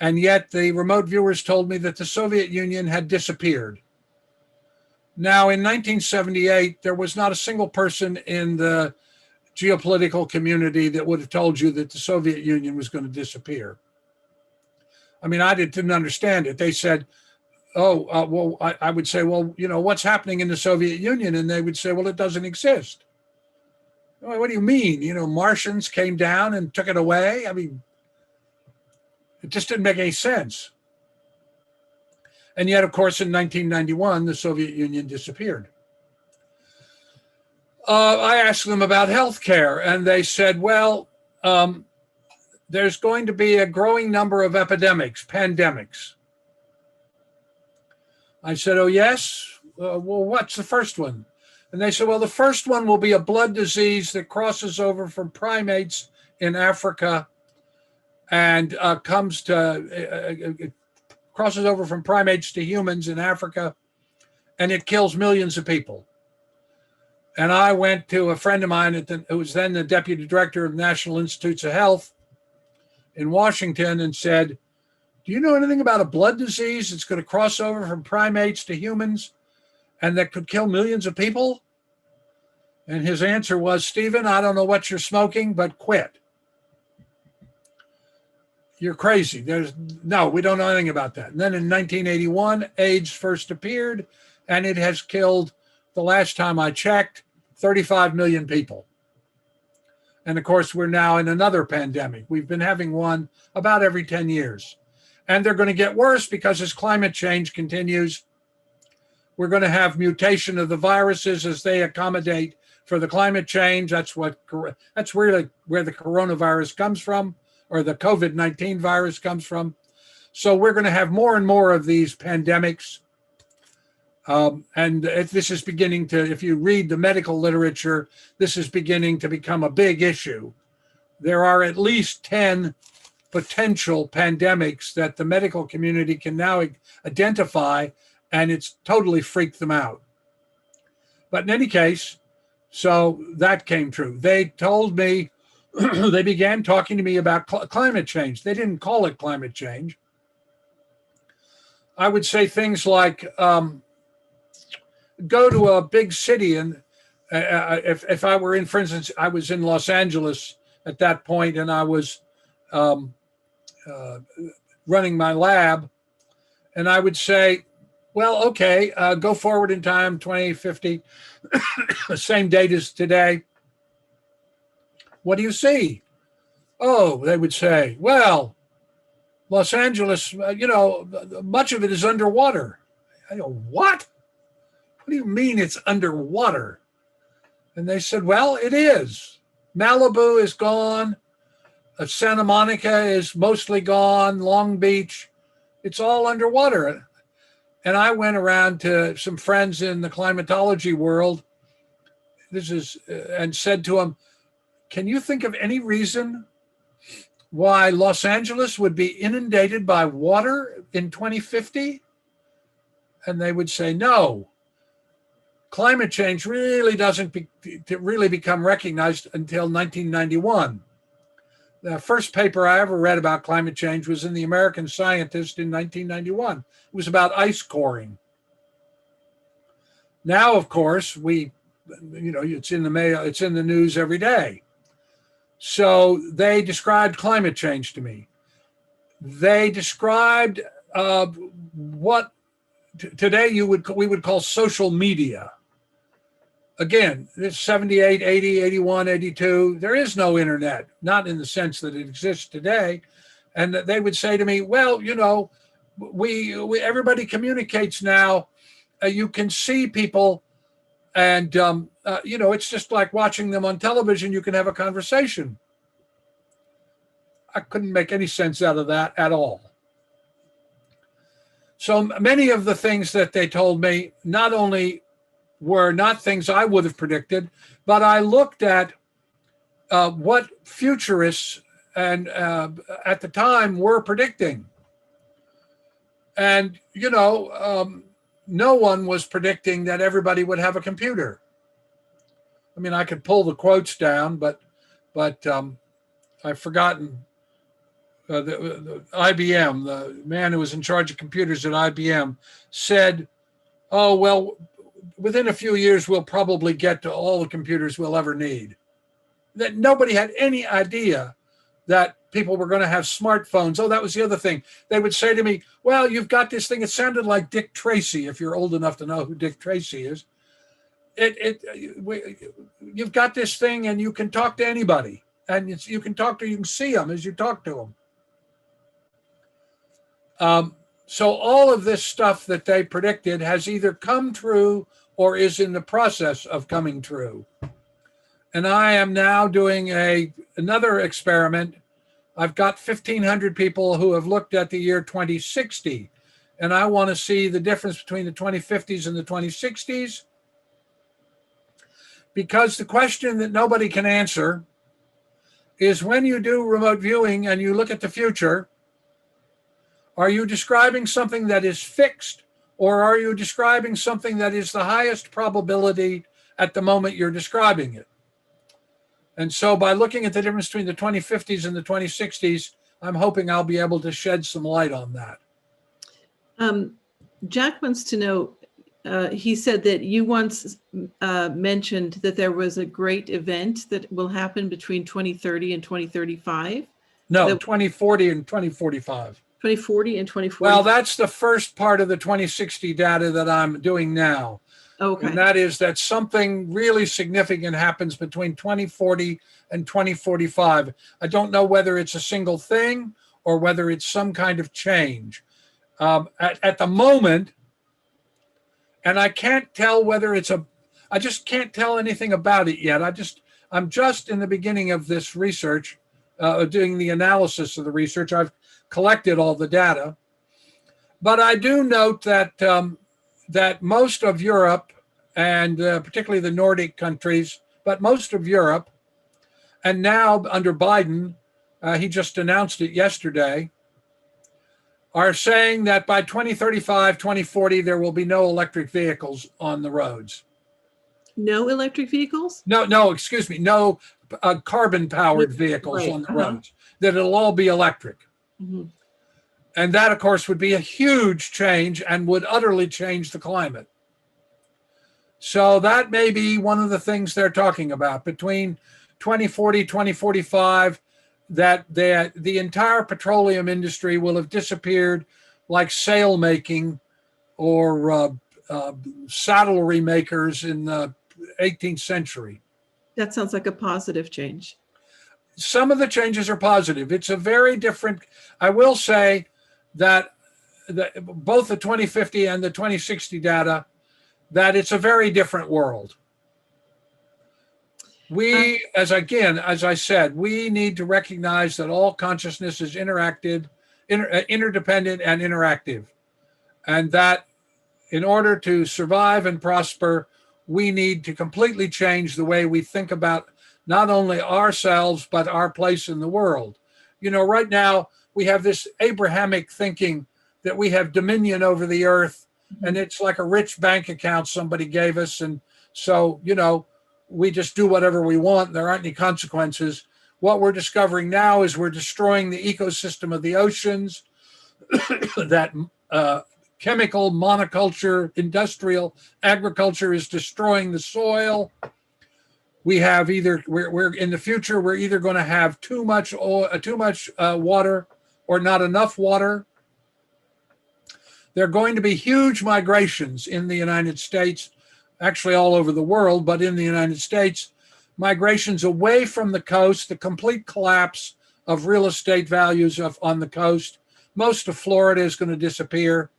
and yet the remote viewers told me that the Soviet Union had disappeared. Now, in 1978, there was not a single person in the geopolitical community that would have told you that the Soviet Union was going to disappear. I mean, I didn't understand it. They said, well, I would say, well, what's happening in the Soviet Union? And they would say, well, it doesn't exist. What do you mean? Martians came down and took it away? I mean, it just didn't make any sense. And yet, of course, in 1991, the Soviet Union disappeared. I asked them about healthcare, and they said, well, there's going to be a growing number of epidemics, pandemics. I said, oh, yes? Well, what's the first one? And they said, well, the first one will be a blood disease that crosses over from primates in Africa and crosses over from primates to humans in Africa, and it kills millions of people. And I went to a friend of mine who was then the deputy director of National Institutes of Health in Washington and said, do you know anything about a blood disease that's going to cross over from primates to humans and that could kill millions of people? And his answer was, Stephen, I don't know what you're smoking, but quit. You're crazy. No, we don't know anything about that. And then in 1981, AIDS first appeared, and it has killed, the last time I checked, 35 million people. And of course, we're now in another pandemic. We've been having one about every 10 years. And they're going to get worse because as climate change continues, we're going to have mutation of the viruses as they accommodate for the climate change. That's really where the coronavirus comes from, or the COVID-19 virus comes from. So we're going to have more and more of these pandemics. And this is beginning to, if you read the medical literature, this is beginning to become a big issue. There are at least 10 potential pandemics that the medical community can now identify, and it's totally freaked them out. But in any case, so that came true. They told me, they began talking to me about climate change. They didn't call it climate change. I would say things like, go to a big city, and if I were in, for instance, I was in Los Angeles at that point, and I was running my lab, and I would say, well, okay, go forward in time, 2050, same date as today. What do you see? Oh, they would say, well, Los Angeles, much of it is underwater. I go, what? What do you mean it's underwater? And they said, well, it is. Malibu is gone. Santa Monica is mostly gone. Long Beach, it's all underwater. And I went around to some friends in the climatology world. And said to them, can you think of any reason why Los Angeles would be inundated by water in 2050? And they would say, no. Climate change really doesn't become recognized until 1991. The first paper I ever read about climate change was in the American Scientist in 1991. It was about ice coring. Now, of course, it's in the mail, it's in the news every day. So they described climate change to me. They described what today we would call social media. Again, this 78, 80, 81, 82, there is no internet, not in the sense that it exists today. And they would say to me, well, everybody communicates now. You can see people, and it's just like watching them on television. You can have a conversation. I couldn't make any sense out of that at all. So many of the things that they told me not only were not things I would have predicted, but I looked at what futurists at the time were predicting. And, no one was predicting that everybody would have a computer. I mean, I could pull the quotes down, but I've forgotten the IBM, the man who was in charge of computers at IBM, said, "Oh, well, within a few years, we'll probably get to all the computers we'll ever need." That nobody had any idea that people were going to have smartphones. Oh, that was the other thing. They would say to me, "Well, you've got this thing." It sounded like Dick Tracy, if you're old enough to know who Dick Tracy is. You've got this thing and you can talk to anybody. And you can see them as you talk to them. So all of this stuff that they predicted has either come true or is in the process of coming true. And I am now doing another experiment. I've got 1,500 people who have looked at the year 2060, and I want to see the difference between the 2050s and the 2060s. Because the question that nobody can answer is, when you do remote viewing and you look at the future, are you describing something that is fixed, or are you describing something that is the highest probability at the moment you're describing it? And so by looking at the difference between the 2050s and the 2060s, I'm hoping I'll be able to shed some light on that. Jack wants to know, he said that you once mentioned that there was a great event that will happen between 2030 and 2035. No, 2040 and 2045. 2040 and 2040. Well, that's the first part of the 2060 data that I'm doing now. Okay. And that is that something really significant happens between 2040 and 2045. I don't know whether it's a single thing or whether it's some kind of change. At the moment, and I can't tell whether I just can't tell anything about it yet. I'm just in the beginning of this research, doing the analysis of the research. I've collected all the data, but I do note that that most of Europe, and particularly the Nordic countries, but most of Europe, and now under Biden, he just announced it yesterday, are saying that by 2035, 2040, there will be no electric vehicles on the roads. No electric vehicles? No, excuse me, no carbon-powered vehicles on the roads, that it'll all be electric. Mm-hmm. And that, of course, would be a huge change and would utterly change the climate. So that may be one of the things they're talking about. Between 2040, 2045, that the entire petroleum industry will have disappeared, like sail making or saddlery makers in the 18th century. That sounds like a positive change. Some of the changes are positive. It's a very different, I will say that both the 2050 and the 2060 data, that it's a very different world. We, as I said, we need to recognize that all consciousness is interdependent and interactive. And that in order to survive and prosper, we need to completely change the way we think about not only ourselves, but our place in the world. Right now, we have this Abrahamic thinking that we have dominion over the earth, and it's like a rich bank account somebody gave us. And so, we just do whatever we want. There aren't any consequences. What we're discovering now is we're destroying the ecosystem of the oceans, that chemical monoculture, industrial agriculture is destroying the soil. We have we're in the future, we're either going to have too much water or not enough water. There are going to be huge migrations in the United States, actually all over the world, but in the United States, migrations away from the coast, the complete collapse of real estate values on the coast. Most of Florida is going to disappear,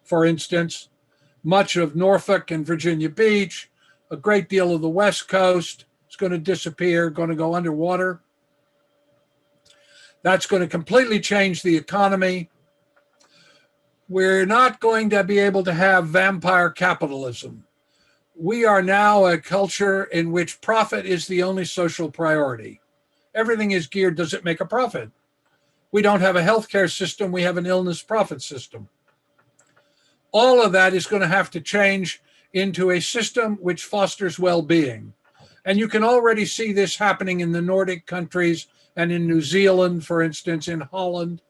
for instance. Much of Norfolk and Virginia Beach, a great deal of the West Coast is going to disappear, going to go underwater. That's going to completely change the economy. We're not going to be able to have vampire capitalism. We are now a culture in which profit is the only social priority. Everything is geared, does it make a profit? We don't have a healthcare system, we have an illness profit system. All of that is going to have to change into a system which fosters well-being. And you can already see this happening in the Nordic countries and in New Zealand, for instance, in Holland.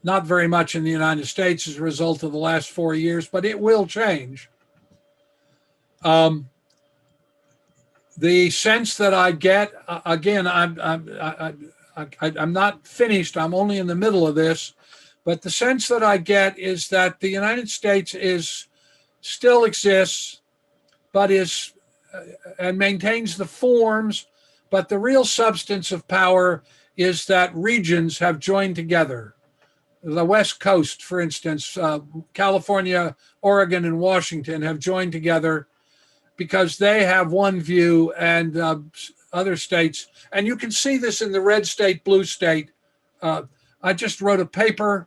Not very much in the United States as a result of the last 4 years, but it will change. The sense that I get, again, I'm not finished, I'm only in the middle of this, but the sense that I get is that the United States still exists, but and maintains the forms, but the real substance of power is that regions have joined together. The West Coast, for instance, California, Oregon, and Washington have joined together because they have one view and other states. And you can see this in the red state, blue state. I just wrote a paper.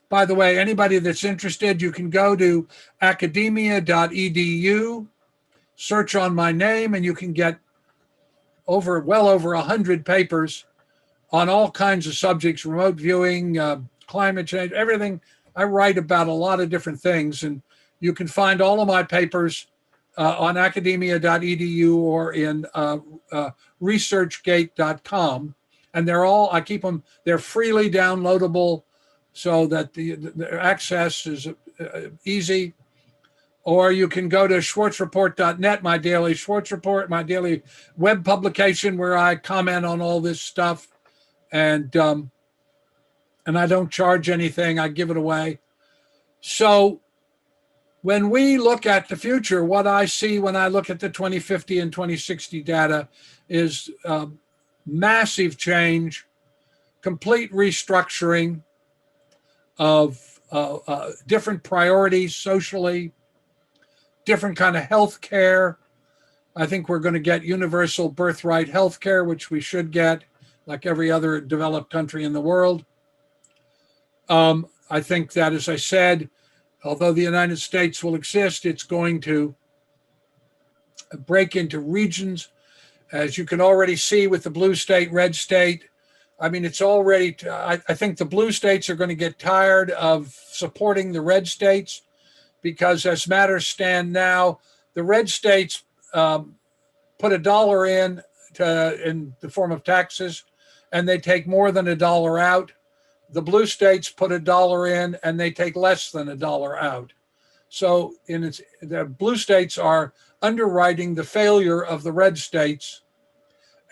By the way, anybody that's interested, you can go to academia.edu, search on my name, and you can get well over 100 papers on all kinds of subjects, remote viewing, climate change, everything. I write about a lot of different things, and you can find all of my papers on academia.edu or in researchgate.com. And I keep them, they're freely downloadable so that the access is easy. Or you can go to schwartzreport.net, my daily Schwartz Report, my daily web publication where I comment on all this stuff. And I don't charge anything, I give it away. So when we look at the future, what I see when I look at the 2050 and 2060 data is massive change, complete restructuring of different priorities socially, different kind of health care. I think we're going to get universal birthright health care, which we should get, like every other developed country in the world. I think that, as I said, although the United States will exist, it's going to break into regions, as you can already see with the blue state, red state. I mean, it's already, I think the blue states are going to get tired of supporting the red states because as matters stand now, the red states put $1 in the form of taxes, and they take more than $1 out. The blue states put $1 in and they take less than $1 out. So the blue states are underwriting the failure of the red states.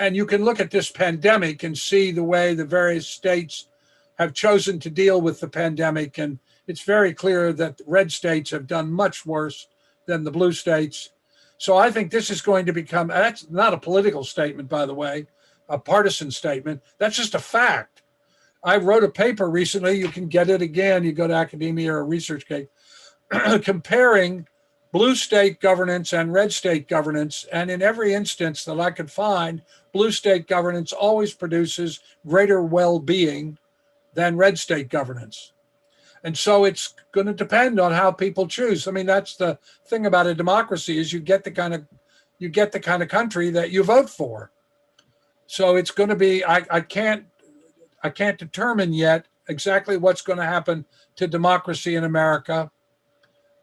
And you can look at this pandemic and see the way the various states have chosen to deal with the pandemic. And it's very clear that the red states have done much worse than the blue states. So I think this is going to become, that's not a political statement, by the way, a partisan statement. That's just a fact. I wrote a paper recently, you can get it again, you go to Academia or ResearchGate, comparing blue state governance and red state governance. And in every instance that I could find, blue state governance always produces greater well-being than red state governance. And so it's going to depend on how people choose. I mean, that's the thing about a democracy is you get the kind of country that you vote for. So it's going to be, I can't determine yet exactly what's going to happen to democracy in America.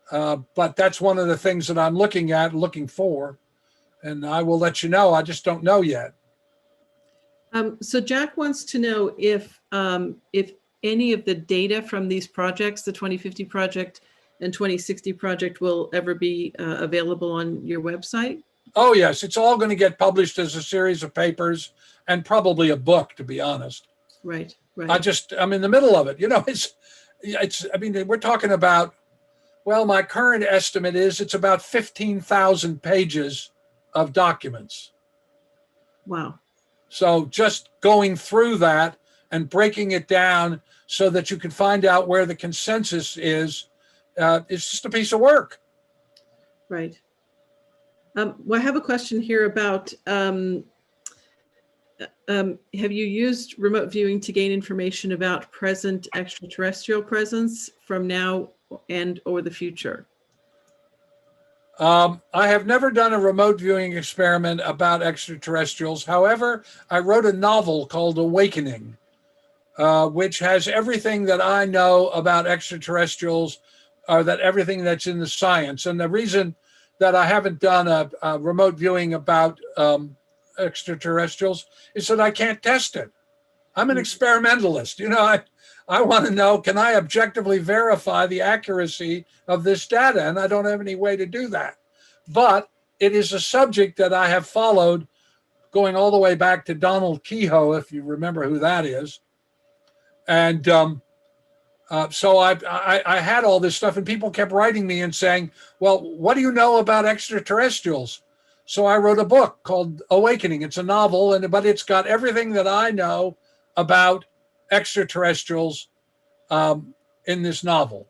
But that's one of the things that I'm looking for. And I will let you know. I just don't know yet. So Jack wants to know if any of the data from these projects, the 2050 project and 2060 project, will ever be available on your website? Oh, yes. It's all going to get published as a series of papers and probably a book, to be honest. Right. I'm in the middle of it. You know, I mean, we're talking about, well, my current estimate is it's about 15,000 pages of documents. Wow. So just going through that and breaking it down so that you can find out where the consensus is, it's just a piece of work. Right. Well, I have a question here about, have you used remote viewing to gain information about present extraterrestrial presence from now and or the future? I have never done a remote viewing experiment about extraterrestrials. However, I wrote a novel called Awakening, which has everything that I know about extraterrestrials, or that everything that's in the science. And the reason that I haven't done a remote viewing about extraterrestrials is that I can't test it. I'm an experimentalist. I want to know, can I objectively verify the accuracy of this data? And I don't have any way to do that. But it is a subject that I have followed going all the way back to Donald Kehoe, if you remember who that is. And so I had all this stuff, and people kept writing me and saying, well, what do you know about extraterrestrials? So I wrote a book called Awakening. It's a novel, but it's got everything that I know about extraterrestrials in this novel.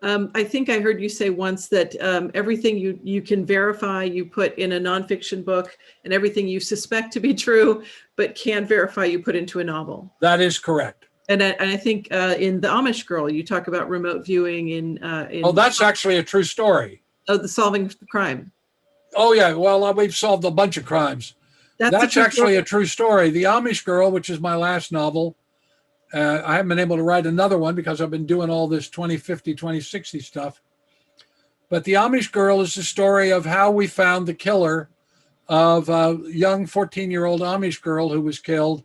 I think I heard you say once that everything you can verify, you put in a nonfiction book, and everything you suspect to be true but can't verify, you put into a novel. That is correct. And I think in the Amish Girl, you talk about remote viewing in Oh, that's actually a true story. Oh, the solving the crime. Oh, yeah. Well, we've solved a bunch of crimes. That's actually a true story. The Amish Girl, which is my last novel, I haven't been able to write another one because I've been doing all this 2050, 2060 stuff. But the Amish Girl is the story of how we found the killer of a young 14-year-old Amish girl who was killed.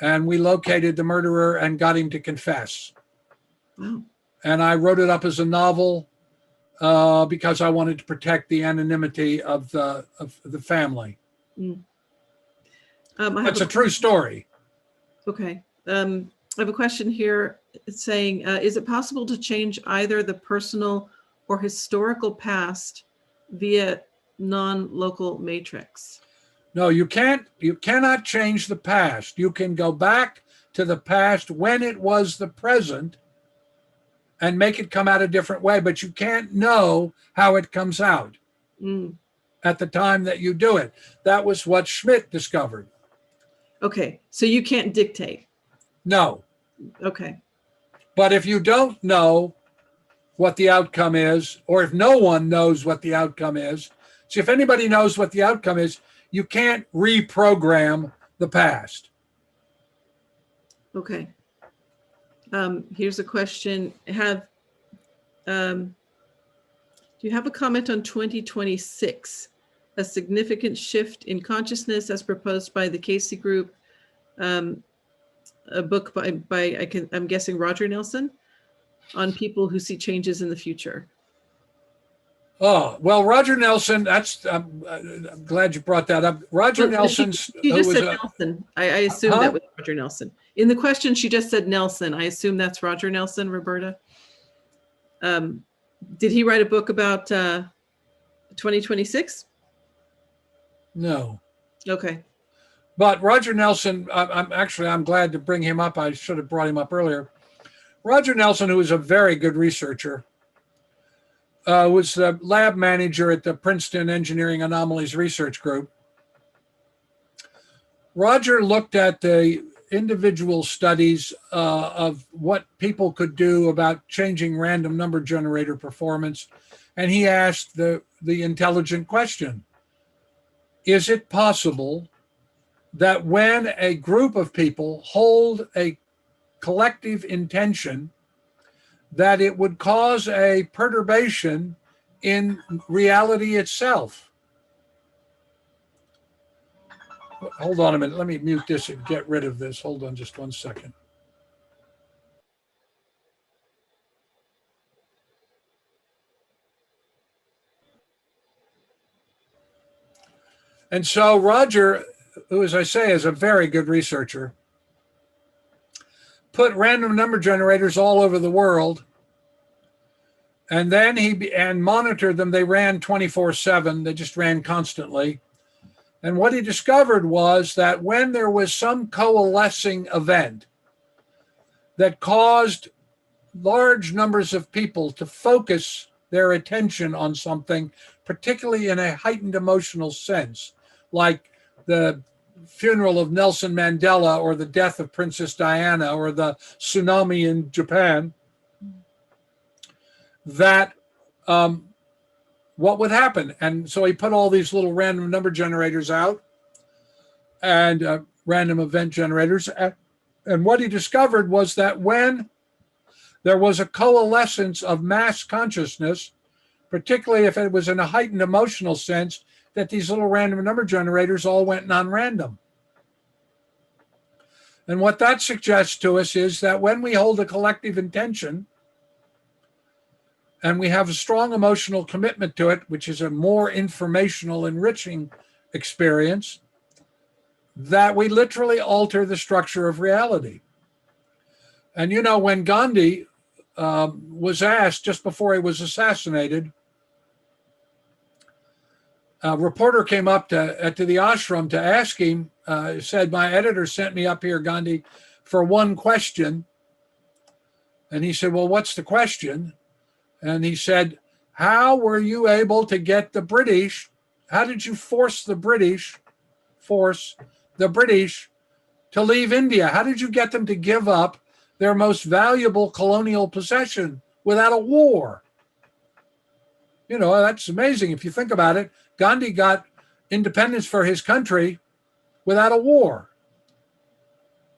And we located the murderer and got him to confess. Wow. And I wrote it up as a novel because I wanted to protect the anonymity of the family. Mm. That's a true story. Okay. I have a question here saying, is it possible to change either the personal or historical past via non-local matrix? No, you can't. You cannot change the past. You can go back to the past when it was the present and make it come out a different way, but you can't know how it comes out at the time that you do it. That was what Schmitz discovered. Okay, so you can't dictate. No. Okay. But if you don't know what the outcome is, or if no one knows what the outcome is, see, if anybody knows what the outcome is, you can't reprogram the past. Okay. Here's a question. Do you have a comment on 2026, a significant shift in consciousness as proposed by the Casey Group, a book by I'm guessing Roger Nelson, on people who see changes in the future? Oh, well, Roger Nelson, I'm glad you brought that up. Roger Nelson's... She just said Nelson. I assume that was Roger Nelson. In the question, she just said Nelson. I assume that's Roger Nelson, Roberta. Did he write a book about 2026? No. Okay. But Roger Nelson, I'm glad to bring him up. I should have brought him up earlier. Roger Nelson, who is a very good researcher, was the lab manager at the Princeton Engineering Anomalies Research Group. Roger looked at the individual studies of what people could do about changing random number generator performance, and he asked the intelligent question: is it possible that when a group of people hold a collective intention, that it would cause a perturbation in reality itself? Hold on a minute. Let me mute this and get rid of this. Hold on just 1 second. And so Roger, who, as I say, is a very good researcher, put random number generators all over the world, and then he monitored them. They ran 24/7. They just ran constantly. And what he discovered was that when there was some coalescing event that caused large numbers of people to focus their attention on something, particularly in a heightened emotional sense, like the funeral of Nelson Mandela or the death of Princess Diana or the tsunami in Japan, that what would happen. And so he put all these little random number generators out and random event generators. And what he discovered was that when there was a coalescence of mass consciousness, particularly if it was in a heightened emotional sense, that these little random number generators all went non-random. And what that suggests to us is that when we hold a collective intention and we have a strong emotional commitment to it, which is a more informational, enriching experience, that we literally alter the structure of reality. And you know, when Gandhi was asked just before he was assassinated, a reporter came up to the ashram to ask him, said, "My editor sent me up here, Gandhi, for one question." And he said, "Well, what's the question?" And he said, "How were you able to get the British? How did you force the British to leave India? How did you get them to give up their most valuable colonial possession without a war?" You know, that's amazing if you think about it. Gandhi got independence for his country without a war.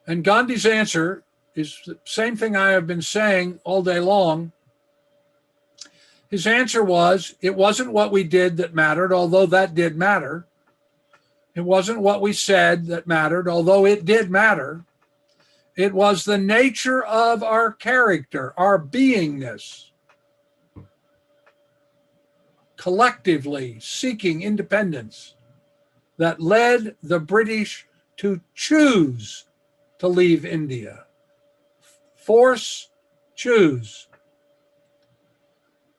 And Gandhi's answer is the same thing I have been saying all day long. His answer was, it wasn't what we did that mattered, although that did matter. It wasn't what we said that mattered, although it did matter. It was the nature of our character, our beingness, collectively seeking independence, that led the British to choose to leave India. Force, choose.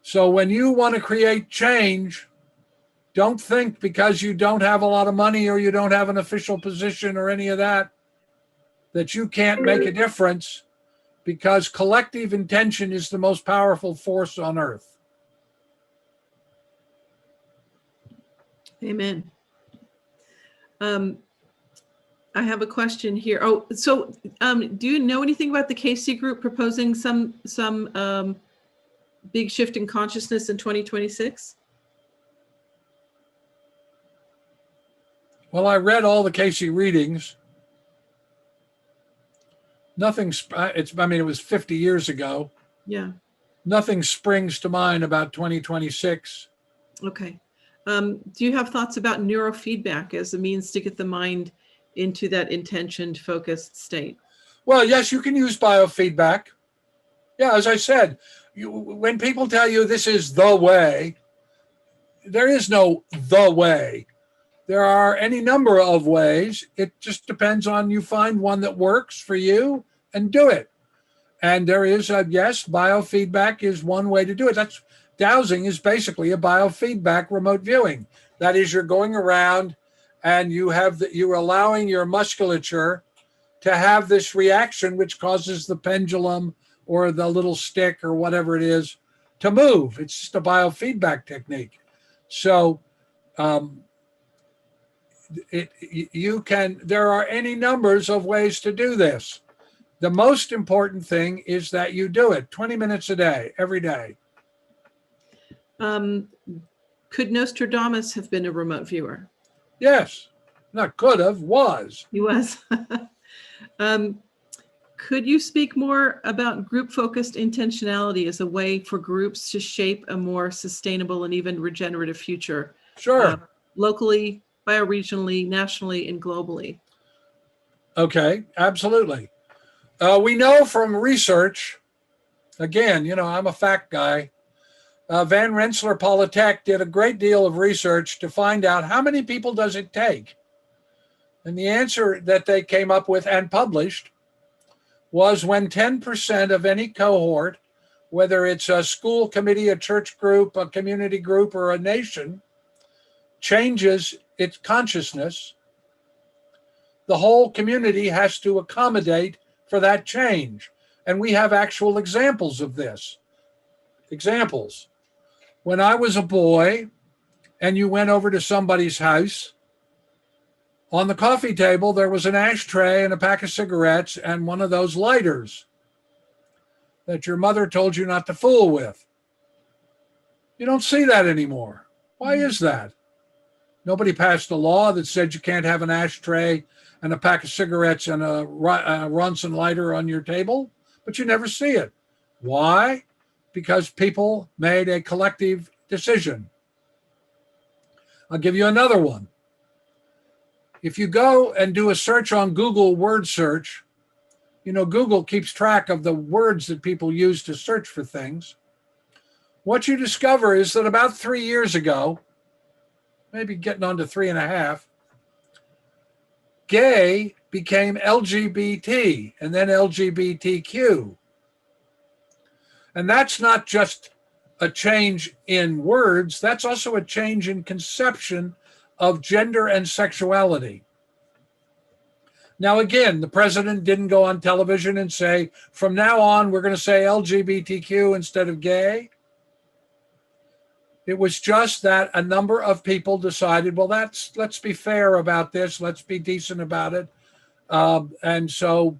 So when you want to create change, don't think because you don't have a lot of money or you don't have an official position or any of that, that you can't make a difference, because collective intention is the most powerful force on earth. Amen. I have a question here. Oh, so do you know anything about the KC group proposing some big shift in consciousness in 2026? Well, I read all the Casey readings. Nothing, it was 50 years ago. Yeah. Nothing springs to mind about 2026. Okay. Do you have thoughts about neurofeedback as a means to get the mind into that intentioned, focused state? Well, yes, you can use biofeedback. Yeah, as I said, when people tell you this is the way, there is no the way. There are any number of ways. It just depends on you find one that works for you and do it. And there is, yes, biofeedback is one way to do it. Dowsing is basically a biofeedback remote viewing. That is, you're going around and you're allowing your musculature to have this reaction, which causes the pendulum or the little stick or whatever it is to move. It's just a biofeedback technique. So there are any numbers of ways to do this. The most important thing is that you do it 20 minutes a day, every day. Could Nostradamus have been a remote viewer? Yes, not could have, was. He was. Could you speak more about group-focused intentionality as a way for groups to shape a more sustainable and even regenerative future? Sure. Locally, bioregionally, nationally, and globally. Okay, absolutely. We know from research, again, I'm a fact guy. Van Rensselaer Polytech did a great deal of research to find out how many people does it take. And the answer that they came up with and published was when 10% of any cohort, whether it's a school committee, a church group, a community group, or a nation, changes its consciousness, the whole community has to accommodate for that change. And we have actual examples of this. Examples. When I was a boy and you went over to somebody's house, on the coffee table, there was an ashtray and a pack of cigarettes and one of those lighters that your mother told you not to fool with. You don't see that anymore. Why is that? Nobody passed a law that said you can't have an ashtray and a pack of cigarettes and a Ronson lighter on your table, but you never see it. Why? Because people made a collective decision. I'll give you another one. If you go and do a search on Google word search, you know, Google keeps track of the words that people use to search for things. What you discover is that about 3 years ago, maybe getting on to 3.5, gay became LGBT and then LGBTQ. And that's not just a change in words, that's also a change in conception of gender and sexuality. Now, again, the president didn't go on television and say, from now on, we're going to say LGBTQ instead of gay. It was just that a number of people decided, well, let's be fair about this. Let's be decent about it. And so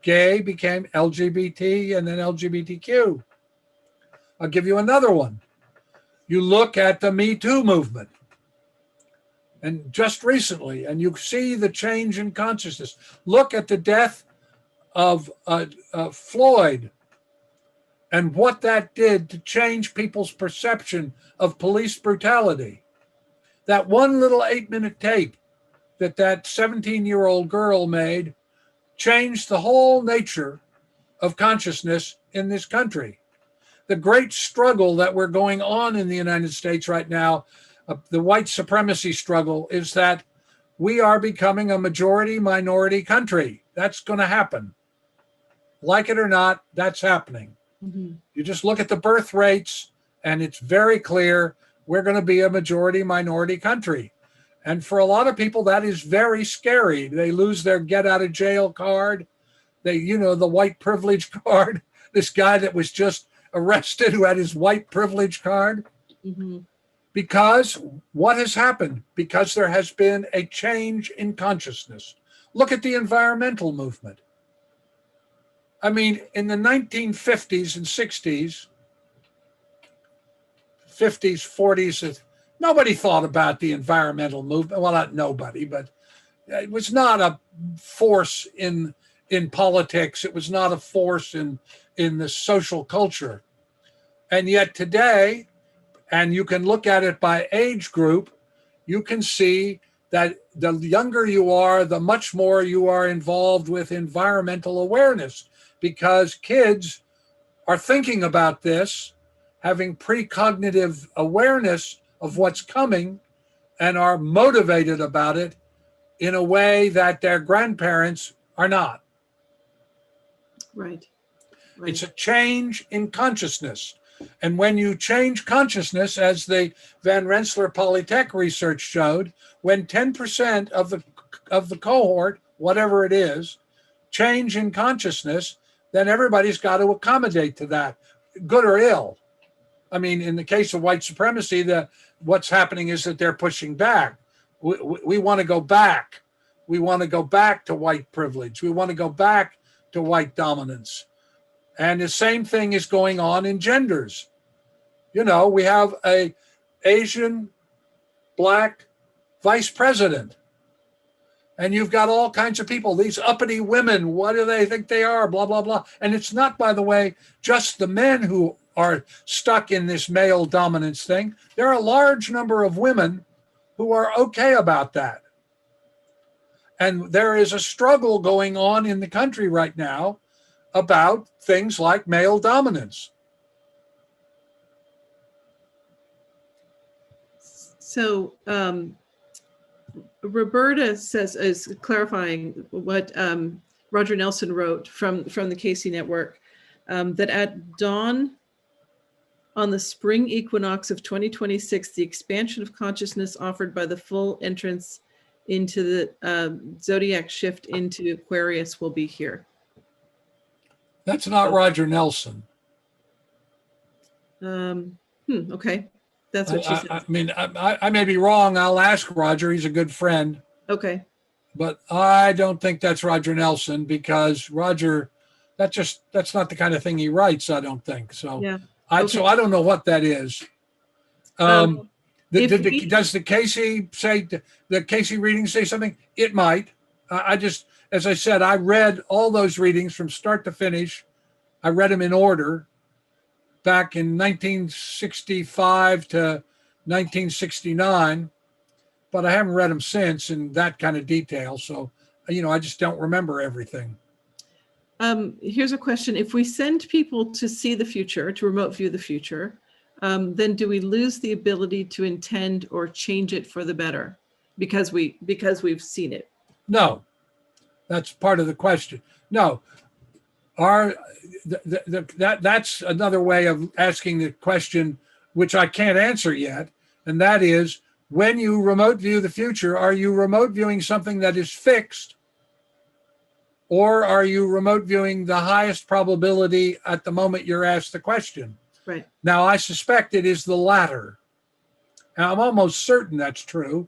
gay became LGBT and then LGBTQ. I'll give you another one. You look at the Me Too movement. And just recently, and you see the change in consciousness. Look at the death of Floyd and what that did to change people's perception of police brutality. That one little 8-minute tape that 17-year-old girl made changed the whole nature of consciousness in this country. The great struggle that we're going on in the United States right now, the white supremacy struggle, is that we are becoming a majority minority country. That's going to happen. Like it or not, that's happening. Mm-hmm. You just look at the birth rates and it's very clear we're going to be a majority minority country. And for a lot of people, that is very scary. They lose their get out of jail card. The white privilege card, this guy that was just arrested who had his white privilege card. Mm-hmm. Because what has happened? Because there has been a change in consciousness. Look at the environmental movement. I mean, in the 1950s and 60s, 50s, 40s, nobody thought about the environmental movement. Well, not nobody, but it was not a force in politics. It was not a force in the social culture. And yet today, and you can look at it by age group, you can see that the younger you are, the much more you are involved with environmental awareness, because kids are thinking about this, having precognitive awareness of what's coming, and are motivated about it in a way that their grandparents are not. Right. It's a change in consciousness. And when you change consciousness, as the Van Rensselaer Polytech research showed, when 10% of the cohort, whatever it is, change in consciousness, then everybody's got to accommodate to that, good or ill. I mean, in the case of white supremacy, what's happening is that they're pushing back. We want to go back. We want to go back to white privilege. We want to go back to white dominance. And the same thing is going on in genders. You know, we have a Asian Black vice president. And you've got all kinds of people, these uppity women, what do they think they are, blah, blah, blah. And it's not, by the way, just the men who are stuck in this male dominance thing. There are a large number of women who are okay about that. And there is a struggle going on in the country right now about things like male dominance. So Roberta is clarifying what Roger Nelson wrote from the Casey Network, that at dawn on the spring equinox of 2026, the expansion of consciousness offered by the full entrance into the zodiac shift into Aquarius will be here. That's not Roger Nelson. Okay. That's what she said. I mean, I may be wrong. I'll ask Roger. He's a good friend. Okay. But I don't think that's Roger Nelson, because Roger, that's not the kind of thing he writes, I don't think. So, yeah. So I don't know what that is. The Does the Casey reading say something? It might. I just, as I said, I read all those readings from start to finish. I read them in order back in 1965 to 1969, but I haven't read them since in that kind of detail. So, I just don't remember everything. Here's a question. If we send people to see the future, to remote view the future, then do we lose the ability to intend or change it for the better because we've seen it? No, that's part of the question. No, that's another way of asking the question, which I can't answer yet. And that is, when you remote view the future, are you remote viewing something that is fixed, or are you remote viewing the highest probability at the moment you're asked the question? Right. Now, I suspect it is the latter. And I'm almost certain that's true,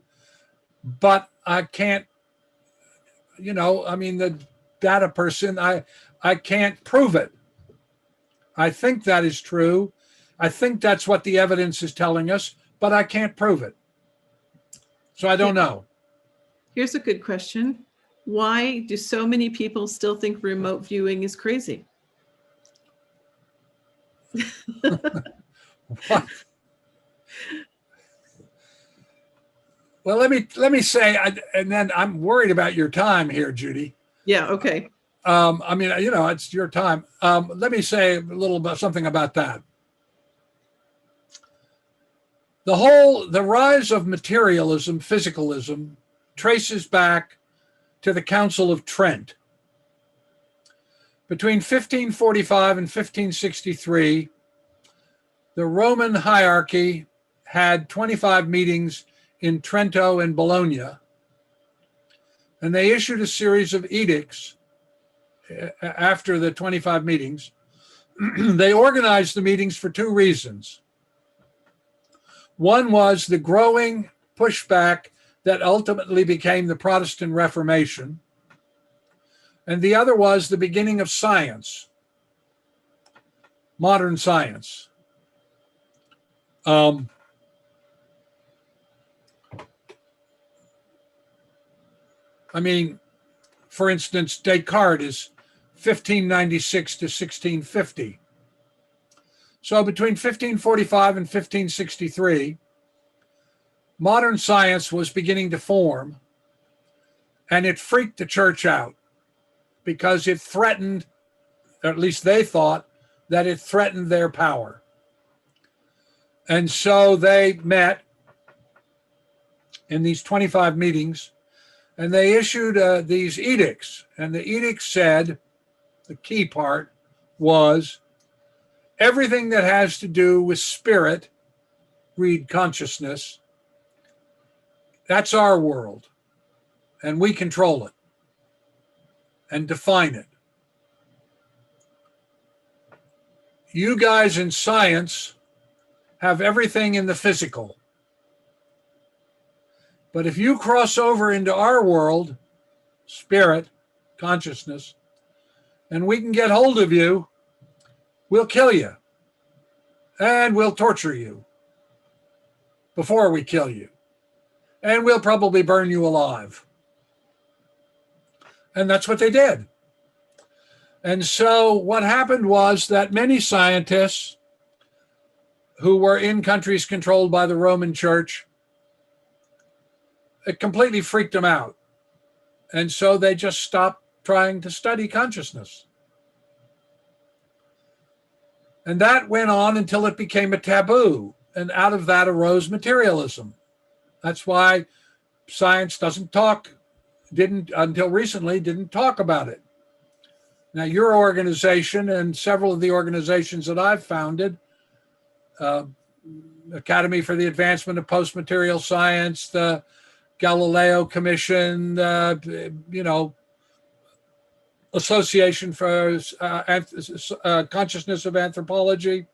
but I can't, the data person, I can't prove it. I think that is true. I think that's what the evidence is telling us, but I can't prove it. So I don't know. Here's a good question. Why do so many people still think remote viewing is crazy? What? Well, let me say, and then I'm worried about your time here, Judy. Yeah. Okay. It's your time. Let me say a little bit something about that. The rise of materialism, physicalism, traces back to the Council of Trent. Between 1545 and 1563, the Roman hierarchy had 25 meetings in Trento and Bologna, and they issued a series of edicts after the 25 meetings. They organized the meetings for two reasons. One was the growing pushback that ultimately became the Protestant Reformation, and the other was the beginning of science, modern science. For instance, Descartes is 1596 to 1650. So between 1545 and 1563, modern science was beginning to form, and it freaked the church out because it threatened, or at least they thought, that it threatened their power. And so they met in these 25 meetings, and they issued these edicts. And the edict said, the key part was, everything that has to do with spirit, read consciousness, that's our world, and we control it and define it. You guys in science have everything in the physical. But if you cross over into our world, spirit, consciousness, and we can get hold of you, we'll kill you. And we'll torture you before we kill you. And we'll probably burn you alive. And that's what they did. And so what happened was that many scientists who were in countries controlled by the Roman Church, it completely freaked them out. And so they just stopped trying to study consciousness. And that went on until it became a taboo. And out of that arose materialism. That's why science until recently, didn't talk about it. Now, your organization and several of the organizations that I've founded, Academy for the Advancement of Post-Material Science, the Galileo Commission, Association for Consciousness of Anthropology,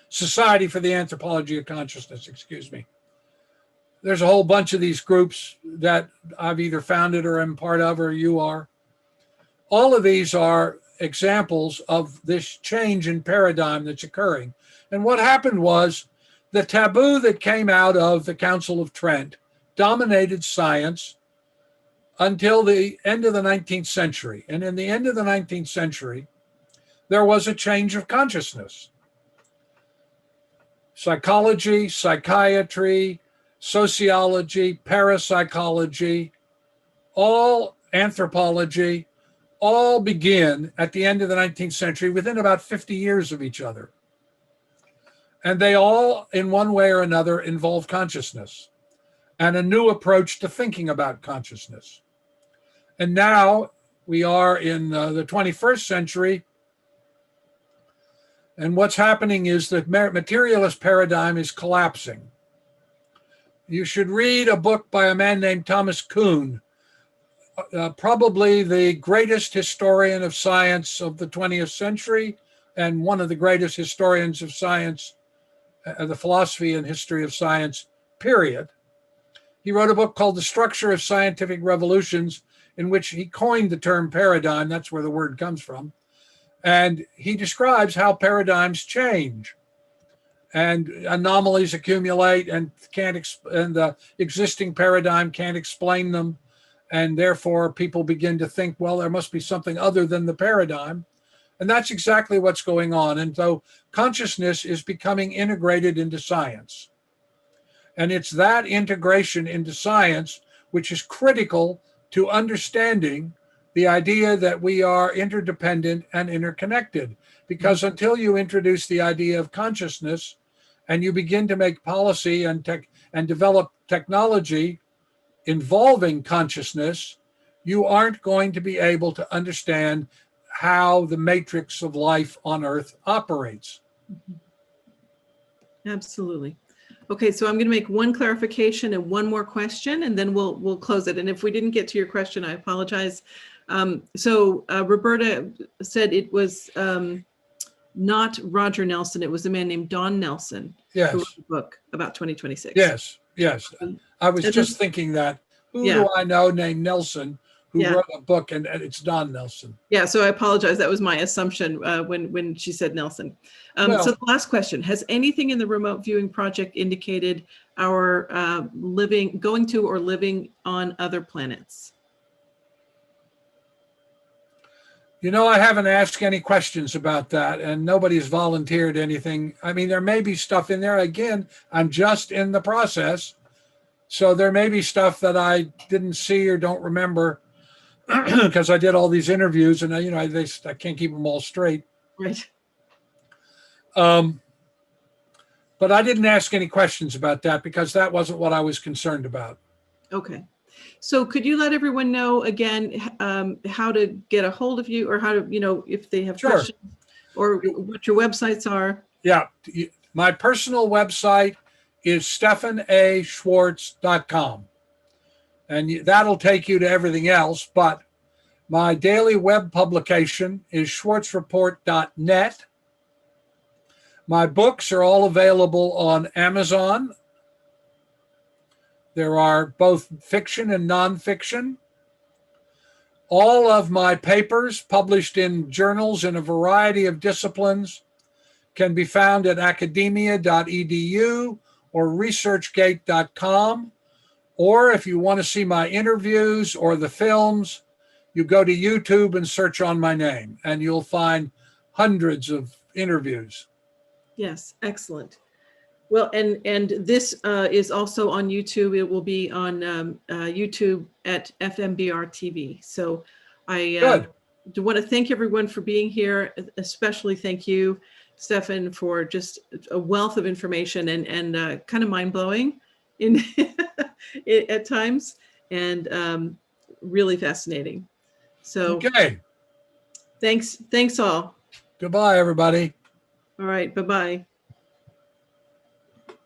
Society for the Anthropology of Consciousness, excuse me. There's a whole bunch of these groups that I've either founded or am part of, or you are. All of these are examples of this change in paradigm that's occurring. And what happened was the taboo that came out of the Council of Trent dominated science until the end of the 19th century. And in the end of the 19th century, there was a change of consciousness. Psychology, psychiatry, sociology, parapsychology, all anthropology, all begin at the end of the 19th century within about 50 years of each other. And they all, in one way or another, involve consciousness and a new approach to thinking about consciousness. And now we are in the 21st century. And what's happening is that materialist paradigm is collapsing. You should read a book by a man named Thomas Kuhn, probably the greatest historian of science of the 20th century and one of the greatest historians of science, the philosophy and history of science, period. He wrote a book called The Structure of Scientific Revolutions, in which he coined the term paradigm. That's where the word comes from. And he describes how paradigms change and anomalies accumulate and the existing paradigm can't explain them. And therefore people begin to think, well, there must be something other than the paradigm. And that's exactly what's going on. And so consciousness is becoming integrated into science. And it's that integration into science which is critical to understanding the idea that we are interdependent and interconnected. Because until you introduce the idea of consciousness and you begin to make policy and develop technology involving consciousness, you aren't going to be able to understand how the matrix of life on Earth operates. Absolutely. Okay, so I'm going to make one clarification and one more question, and then we'll close it. And if we didn't get to your question, I apologize. Roberta said it was not Roger Nelson; it was a man named Don Nelson who wrote a book about 2026. Yes. I was just thinking that. Who do I know named Nelson who wrote a book, and it's Don Nelson? Yeah, so I apologize. That was my assumption when she said Nelson. So the last question, has anything in the remote viewing project indicated our going to or living on other planets? You know, I haven't asked any questions about that, and nobody's volunteered anything. I mean, there may be stuff in there. Again, I'm just in the process. So there may be stuff that I didn't see or don't remember because I did all these interviews and I can't keep them all straight. Right. But I didn't ask any questions about that because that wasn't what I was concerned about. Okay. So could you let everyone know again how to get a hold of you, or how to, if they have questions, or what your websites are? Yeah. My personal website is StephanASchwartz.com. And that'll take you to everything else. But my daily web publication is schwartzreport.net. My books are all available on Amazon. There are both fiction and nonfiction. All of my papers published in journals in a variety of disciplines can be found at academia.edu or researchgate.com. Or if you want to see my interviews or the films, you go to YouTube and search on my name, and you'll find hundreds of interviews. Yes, excellent. Well, and this is also on YouTube. It will be on YouTube at FMBR TV. So I want to thank everyone for being here. Especially thank you, Stephan, for just a wealth of information and kind of mind-blowing at times, and really fascinating. So thanks all. Goodbye, everybody. All right, bye-bye.